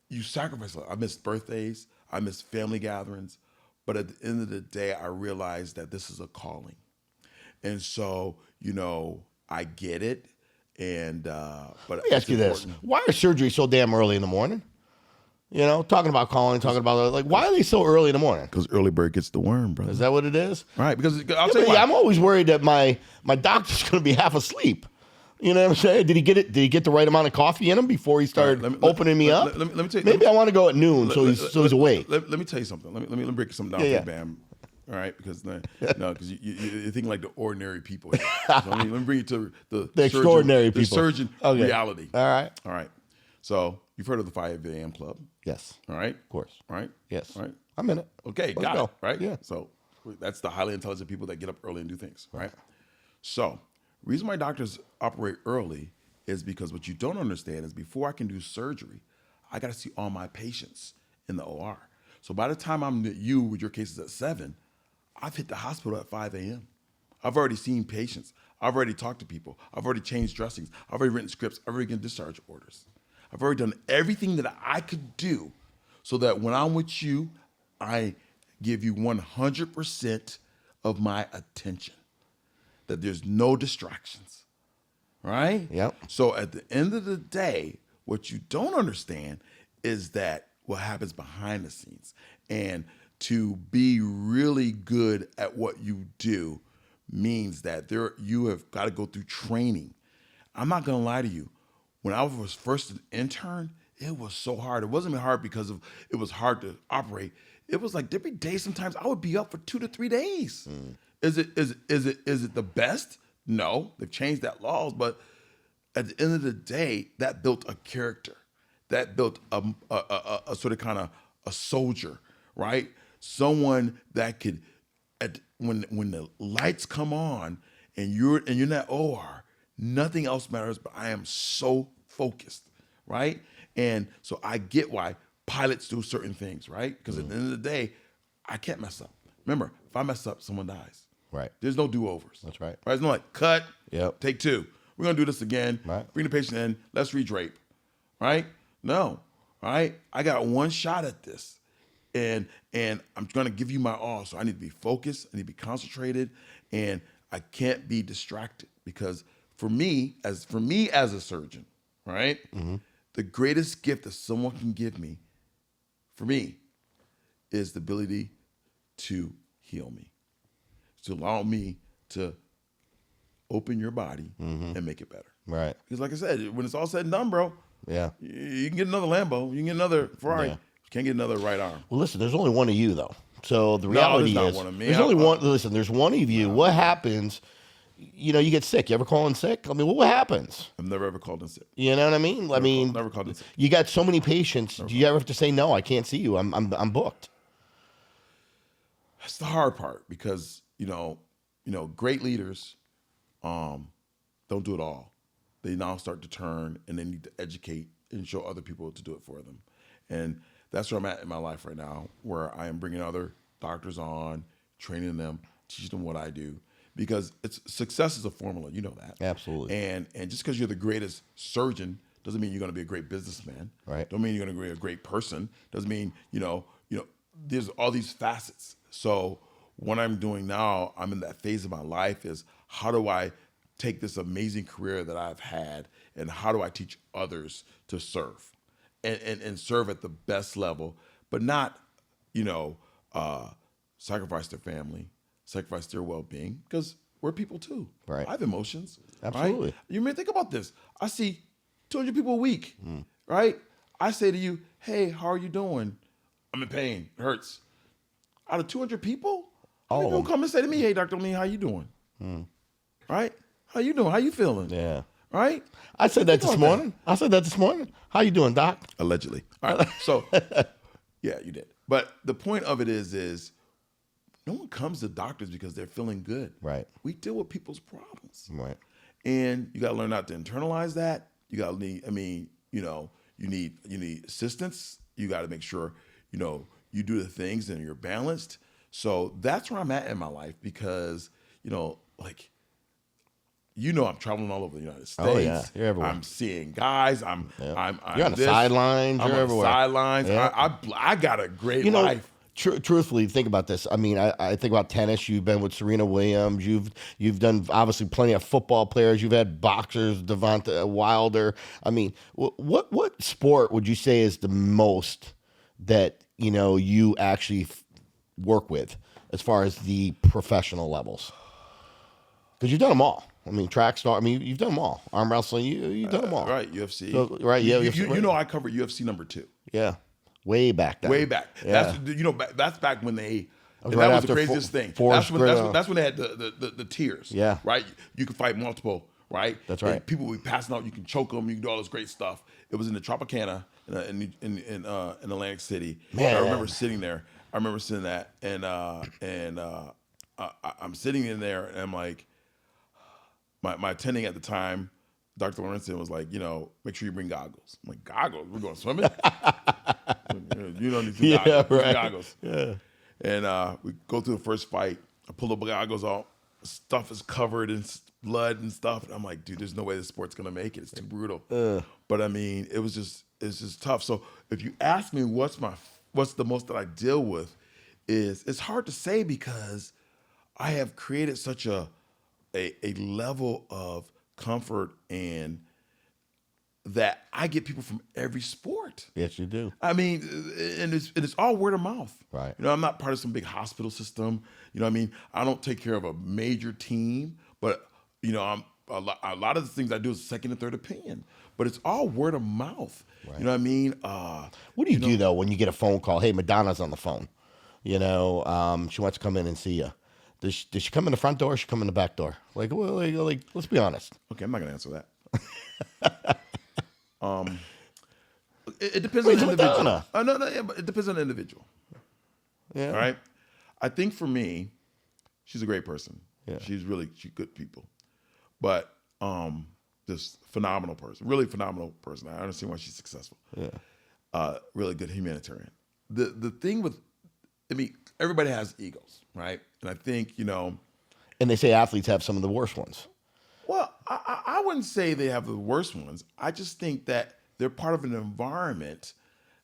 you sacrifice a lot. I missed birthdays. I missed family gatherings. But at the end of the day, I realized that this is a calling. And so, I get it. And but Let me ask you this: why are surgeries so damn early in the morning? Talking about calling, talking about why are they so early in the morning? Because early bird gets the worm, brother. Is that what it is? Right. Because I'll tell you why. I'm always worried that my doctor's going to be half asleep. You know what I'm saying? Did he get it? Did he get the right amount of coffee in him before he started opening me up? Let me tell you. Maybe I want to go at noon so he's awake. Let me tell you something. Let me break something down for you, Bam. All right, because because you're thinking like the ordinary people. So let me bring you to the extraordinary people, the surgeon reality. All right. So you've heard of the 5 a.m. club? Yes. All right. Of course. All right. Yes. All right. I'm in it. Okay. Let's Got go. it. Right. Yeah. So that's the highly intelligent people that get up early and do things. Right. So reason why doctors operate early is because what you don't understand is before I can do surgery, I got to see all my patients in the OR. So by the time I'm with you with your cases at 7, I've hit the hospital at 5 a.m. I've already seen patients. I've already talked to people. I've already changed dressings. I've already written scripts. I've already given discharge orders. I've already done everything that I could do so that when I'm with you, I give you 100% of my attention, that there's no distractions, right? Yep. So at the end of the day, what you don't understand is that what happens behind the scenes. And to be really good at what you do means that you have got to go through training. I'm not going to lie to you. When I was first an intern, it was so hard. It wasn't hard because it was hard to operate. It was like every day sometimes I would be up for 2 to 3 days. Is it the best? No, they've changed that laws, but at the end of the day, that built a character. That built a sort of kind of a soldier, right? Someone that could, when the lights come on and you're in that OR, nothing else matters, but I am so focused, right? And so I get why pilots do certain things, right? Because at the end of the day, I can't mess up. Remember, if I mess up, someone dies. Right. There's no do-overs. That's right. There's no like, cut, Yep. take 2. We're going to do this again. Right. Bring the patient in. Let's redrape, right? No, right? I got one shot at this. And I'm going to give you my all. So I need to be focused. I need to be concentrated. And I can't be distracted because for me as a surgeon, right? The greatest gift that someone can give me, for me, is the ability to heal me, to allow me to open your body and make it better. Right. Because like I said, when it's all said and done, bro, Yeah. you can get another Lambo, you can get another Ferrari, Yeah. you can't get another right arm. Well, listen, there's only one of you, though. So the reality there's not is, one of me. there's only one. Listen, there's one of you. What happens? You get sick. You ever call in sick? I mean, what happens? I've never ever called in sick. You know what I mean? Never called in sick. You got so many patients. Do you ever have to say no? I can't see you. I'm booked. That's the hard part because great leaders don't do it all. They now start to turn and they need to educate and show other people to do it for them. And that's where I'm at in my life right now, where I am bringing other doctors on, training them, teaching them what I do. Because success is a formula, you know that. Absolutely. And just because you're the greatest surgeon doesn't mean you're going to be a great businessman. Right. Don't mean you're going to be a great person. Doesn't mean there's all these facets. So what I'm doing now, I'm in that phase of my life is how do I take this amazing career that I've had and how do I teach others to serve and serve at the best level, but not, sacrifice their family, sacrifice their well-being, because we're people too. Right. I have emotions. Absolutely. Right? You may think about this. I see 200 people a week, right? I say to you, hey, how are you doing? I'm in pain. It hurts. Out of 200 people, how many people come and say to me, hey, Dr. O'Neal, how you doing? Right? How you doing? How you feeling? Yeah. Right? I said that this morning. How you doing, Doc? Allegedly. All right. So, yeah, you did. But the point of it is no one comes to doctors because they're feeling good. Right. We deal with people's problems. Right. And you got to learn not to internalize that. You got to need, you need assistance. You got to make sure you do the things and you're balanced. So that's where I'm at in my life because, like, I'm traveling all over the United States. Oh, yeah. You're everywhere. I'm seeing guys. You're on the sidelines. I'm You're on everywhere. the sidelines. Yeah. I got a great life. Truthfully, think about this. I mean, I think about tennis. You've been with Serena Williams. You've done obviously plenty of football players. You've had boxers, Devonta Wilder. I mean, what sport would you say is the most that you actually work with as far as the professional levels? Because you've done them all. I mean, track star. I mean, you've done them all. Arm wrestling. You've done them all. Right, UFC. So, right, yeah. I covered UFC number 2. Yeah. Way back then. Way back. Yeah. That's back when they. And right that was after the craziest thing. Forrest That's when they had the tiers. Yeah. Right. You could fight multiple. Right. That's right. And people would be passing out. You can choke them. You can do all this great stuff. It was in the Tropicana in Atlantic City. Man. I remember sitting there. I remember sitting that and I'm sitting in there and I'm like, my attending at the time, Dr. Lawrenson was like, make sure you bring goggles. I'm like, goggles? We're going swimming? You don't need to goggles. Yeah. And we go through the first fight. I pull the goggles out. Stuff is covered in blood and stuff. And I'm like, dude, there's no way this sport's going to make it. It's too brutal. But I mean, it's just tough. So if you ask me what's the most that I deal with it's hard to say because I have created such a level of comfort and that I get people from every sport. Yes, you do. I mean, and it's all word of mouth. Right. I'm not part of some big hospital system. I don't take care of a major team, but I'm a lot of the things I do is second and third opinion. But it's all word of mouth. Right. You know what I mean? What do you do though when you get a phone call? Hey, Madonna's on the phone. She wants to come in and see you. Does she come in the front door or she come in the back door? Like, let's be honest. Okay, I'm not going to answer that. It depends on the individual. No, but it depends on the individual. Yeah. All right? I think for me, she's a great person. Yeah. She's good people. But this phenomenal person, really phenomenal person. I understand why she's successful. Yeah. Really good humanitarian. The thing with, everybody has egos, right? And I think, And they say athletes have some of the worst ones. Well, I wouldn't say they have the worst ones. I just think that they're part of an environment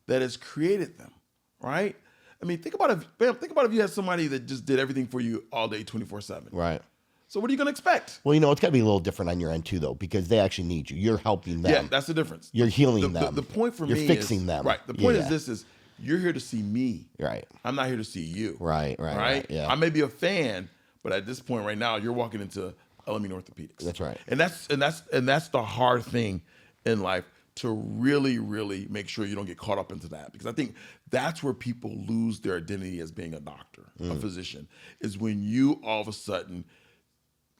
that has created them, right? Think about if you had somebody that just did everything for you all day, 24/7. Right. So what are you going to expect? Well, it's got to be a little different on your end too, though, because they actually need you. You're helping them. Yeah, that's the difference. You're healing them. The point for You're me fixing is, them. Right. The point is you're here to see me. Right. I'm not here to see you. Right. Yeah. I may be a fan, but at this point right now, you're walking into El-Amin Orthopedics. That's right. And that's the hard thing in life, to really, really make sure you don't get caught up into that. Because I think that's where people lose their identity as being a doctor, a physician, is when you all of a sudden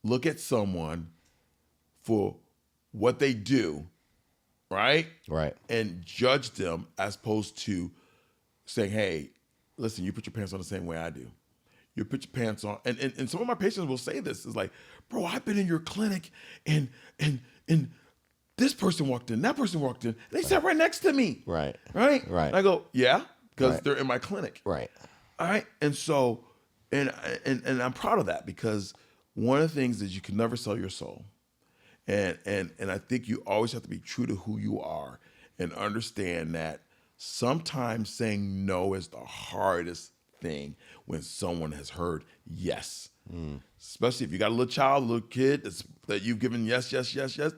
look at someone for what they do, right? Right. And judge them as opposed to saying, hey, listen, you put your pants on the same way I do. You put your pants on. And some of my patients will say this. It's like, bro, I've been in your clinic and this person walked in, that person walked in. They sat right next to me. Right. Right? Right. And I go, yeah, because they're in my clinic. Right. All right. And so, and I'm proud of that, because one of the things is you can never sell your soul. And I think you always have to be true to who you are and understand that sometimes saying no is the hardest thing when someone has heard yes. Especially if you got a little child, a little kid that you've given yes,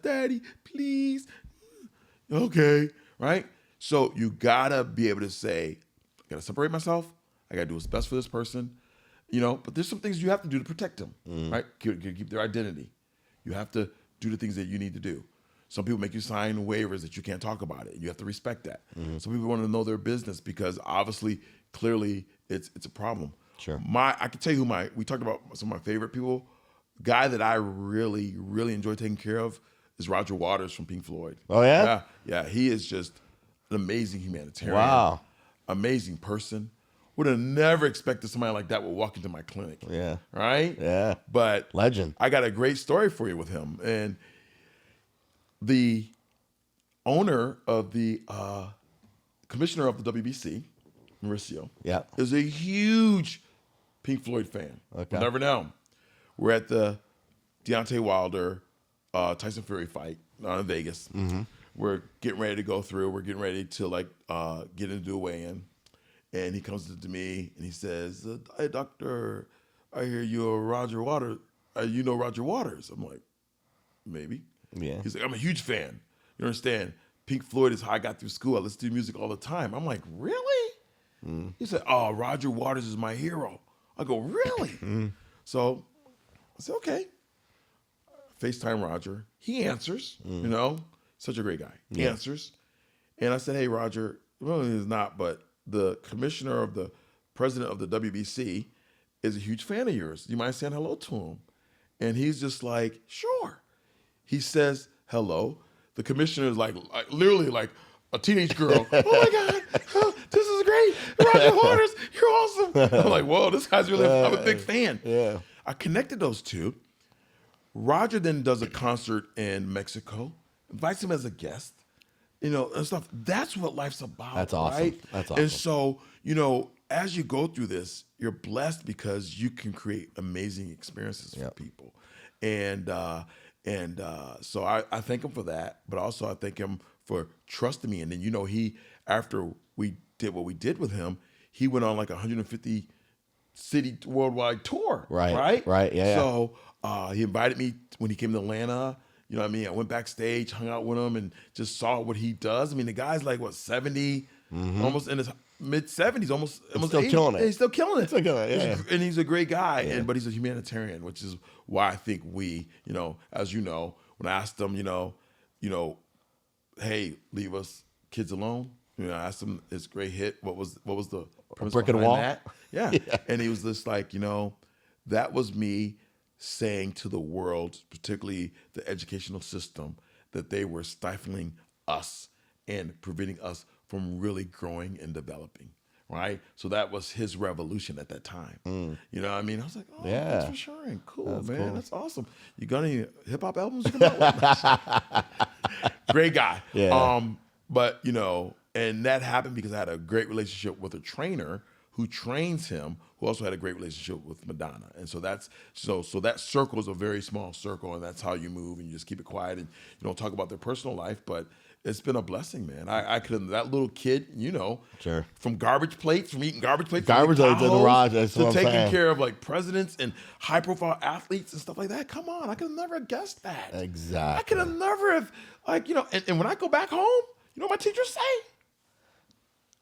daddy, please. Okay, right? So you gotta be able to say, I gotta separate myself. I gotta do what's best for this person, but there's some things you have to do to protect them, right? Keep their identity. You have to do the things that you need to do. Some people make you sign waivers that you can't talk about it. You have to respect that. Some people want to know their business because obviously, clearly, it's a problem. Sure. I can tell you we talked about some of my favorite people. Guy that I really, really enjoy taking care of is Roger Waters from Pink Floyd. Oh, yeah? Yeah. He is just an amazing humanitarian. Wow. Amazing person. Would have never expected somebody like that would walk into my clinic. Yeah. Right? Yeah. But legend. I got a great story for you with him. And the owner of the commissioner of the WBC Mauricio, Yeah. is a huge Pink Floyd fan. Okay. We'll never know. We're at the Deontay Wilder, Tyson Fury fight in Vegas. Mm-hmm. We're getting ready to go through. We're getting ready to get into a weigh-in. And he comes to me and he says, "Hey, doctor, I hear you're Roger Waters. You know Roger Waters?" I'm like, "Maybe." Yeah. He's like, "I'm a huge fan. You understand? Pink Floyd is how I got through school. I listen to music all the time." I'm like, "Really?" He said, "Oh, Roger Waters is my hero." I go, "Really?" So I said, "Okay." FaceTime Roger. He answers, such a great guy. He answers. And I said, "Hey, Roger, well, he's not, but the president of the WBC is a huge fan of yours. Do you mind saying hello to him?" And he's just like, "Sure." He says hello. The commissioner is literally like a teenage girl. "Oh my God, oh, this is great. Roger Waters, you're awesome." I'm like, "Whoa, this guy's really, I'm a big fan." Yeah. I connected those two. Roger then does a concert in Mexico, invites him as a guest, and stuff. That's what life's about. That's awesome. Right? That's awesome. And so, as you go through this, you're blessed because you can create amazing experiences for people. And so I thank him for that, but also I thank him for trusting me. And then, after we did what we did with him, he went on like 150 city worldwide tour. Right. Yeah. So he invited me when he came to Atlanta. You know what I mean? I went backstage, hung out with him, and just saw what he does. I mean, the guy's like, 70, almost in his mid-70s, almost still 80. killing it. And he's still killing it. Still killing it, yeah. And he's a great guy, but he's a humanitarian, which is why I think we, as you know, when I asked him, "Hey, leave us kids alone." I asked him his great hit. What was the premise Brick in the behind wall? that? Yeah. And he was just like, that was me saying to the world, particularly the educational system, that they were stifling us and preventing us from really growing and developing. Right? So that was his revolution at that time. You know what I mean? I was like, "Oh, Yeah. thanks for sharing. Cool, That's man. cool. That's awesome. You got any hip-hop albums you come out with?" Great guy. Yeah. But, and that happened because I had a great relationship with a trainer who trains him, who also had a great relationship with Madonna. And so so that circle is a very small circle, and that's how you move, and you just keep it quiet, and you don't talk about their personal life, but it's been a blessing, man. I could have, that little kid, Sure. from eating garbage plates, Garbage from plates in the garage, that's to what I'm taking saying. care of presidents and high profile athletes and stuff like that. Come on, I could have never guessed that. Exactly. I could have never have, and when I go back home, what my teachers say?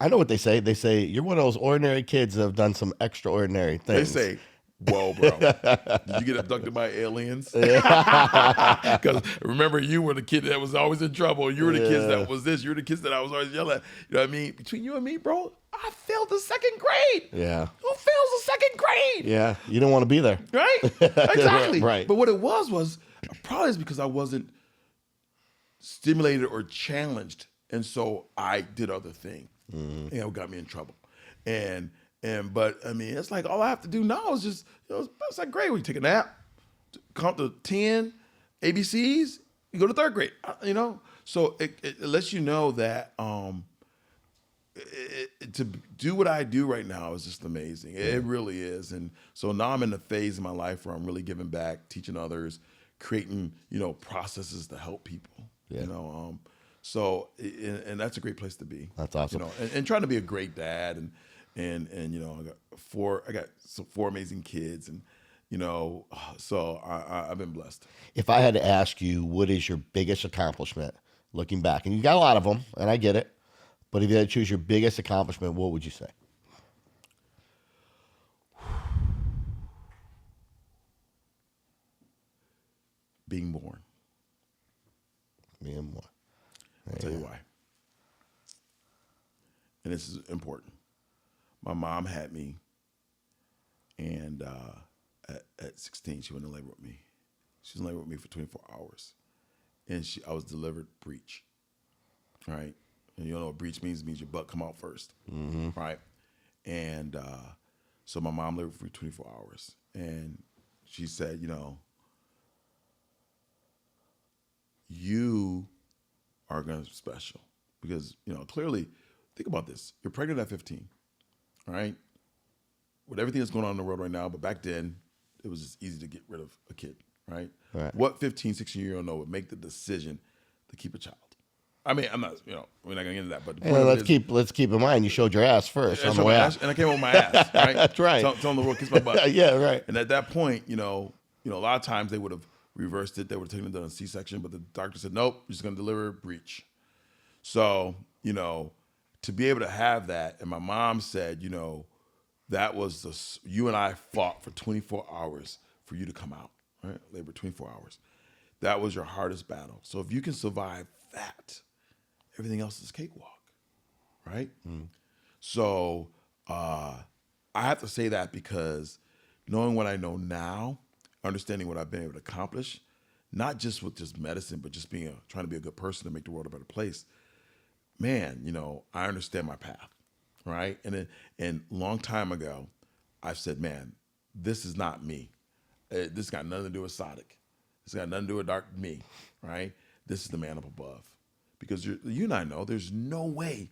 I know what they say. They say, "You're one of those ordinary kids that have done some extraordinary They things." say, "Whoa, bro, did you get abducted by aliens?" Because remember, you were the kid that was always in trouble. You were the kids that was this. You were the kids that I was always yelling at. You know what I mean? Between you and me, bro, I failed the second grade. Yeah. Who fails the second grade? Yeah. You don't want to be there. Right? Exactly. Right. But what it was probably is because I wasn't stimulated or challenged. And so I did other things. And it got me in trouble. But I mean, it's like all I have to do now is just, it's like great. We take a nap, count to 10 ABCs, you go to third grade, So it lets you know that to do what I do right now is just amazing. It really is. And so now I'm in a phase in my life where I'm really giving back, teaching others, creating, processes to help people, So, and that's a great place to be. That's awesome. And trying to be a great dad, and I got four amazing kids, and so I've been blessed. If I had to ask you, what is your biggest accomplishment looking back? And you got a lot of them, and I get it. But if you had to choose your biggest accomplishment, what would you say? Being born. Being born. I'll tell you why. And this is important. My mom had me, and at 16, she went in labor with me. She was in labor with me for 24 hours. And I was delivered breech, right? And you know what breech means? It means your butt come out first, right? And so my mom labored for 24 hours. And she said, you are going to be special because, clearly, think about this. You're pregnant at 15. right? With everything that's going on in the world right now, but back then, it was just easy to get rid of a kid, right? What 15, 16-year-old would make the decision to keep a child? I mean, I'm not, we're not going to get into that, but the point let's keep in mind you showed your ass first on the way out. And I came with my ass, right? That's right. Telling the world kiss my butt. Yeah, right. And at that point, a lot of times they would have reversed it. They would have taken it to a C-section, but the doctor said, nope, you're just going to deliver breech. So, to be able to have that, and my mom said, that was you and I fought for 24 hours for you to come out, right? Labor 24 hours. That was your hardest battle. So if you can survive that, everything else is cakewalk, right? So I have to say that because knowing what I know now, understanding what I've been able to accomplish, not just with just medicine, but just trying to be a good person to make the world a better place, man, I understand my path, right? And long time ago, I've said, man, this is not me. This got nothing to do with Saadiq. This got nothing to do with dark me, right? This is the man up above. Because you and I know there's no way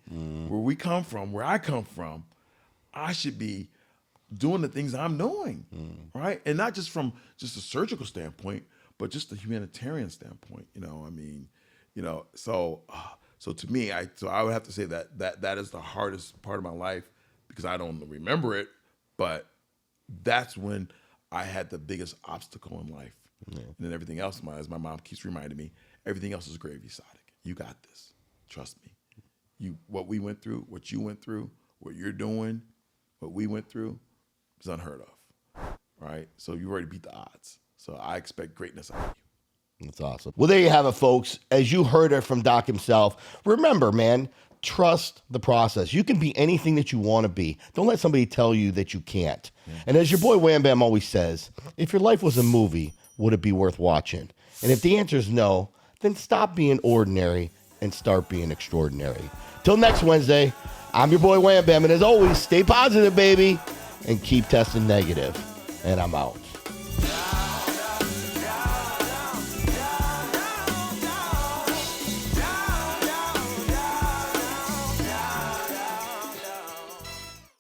where I come from, I should be doing the things I'm doing, right? And not just from just a surgical standpoint, but just a humanitarian standpoint. So to me, I would have to say that is the hardest part of my life because I don't remember it, but that's when I had the biggest obstacle in life. And then everything else, as my mom keeps reminding me, everything else is gravy, Saadiq. You got this. Trust me. What we went through, what you went through, what you're doing, what we went through is unheard of, right? So you already beat the odds. So I expect greatness out of you. That's awesome. Well, there you have it, folks. As you heard it from Doc himself, remember, man, trust the process. You can be anything that you want to be. Don't let somebody tell you that you can't. And as your boy Wham Bam always says, if your life was a movie, would it be worth watching? And if the answer is no, then stop being ordinary and start being extraordinary. Till next Wednesday, I'm your boy Wham Bam, and as always, stay positive, baby, and keep testing negative. And I'm out.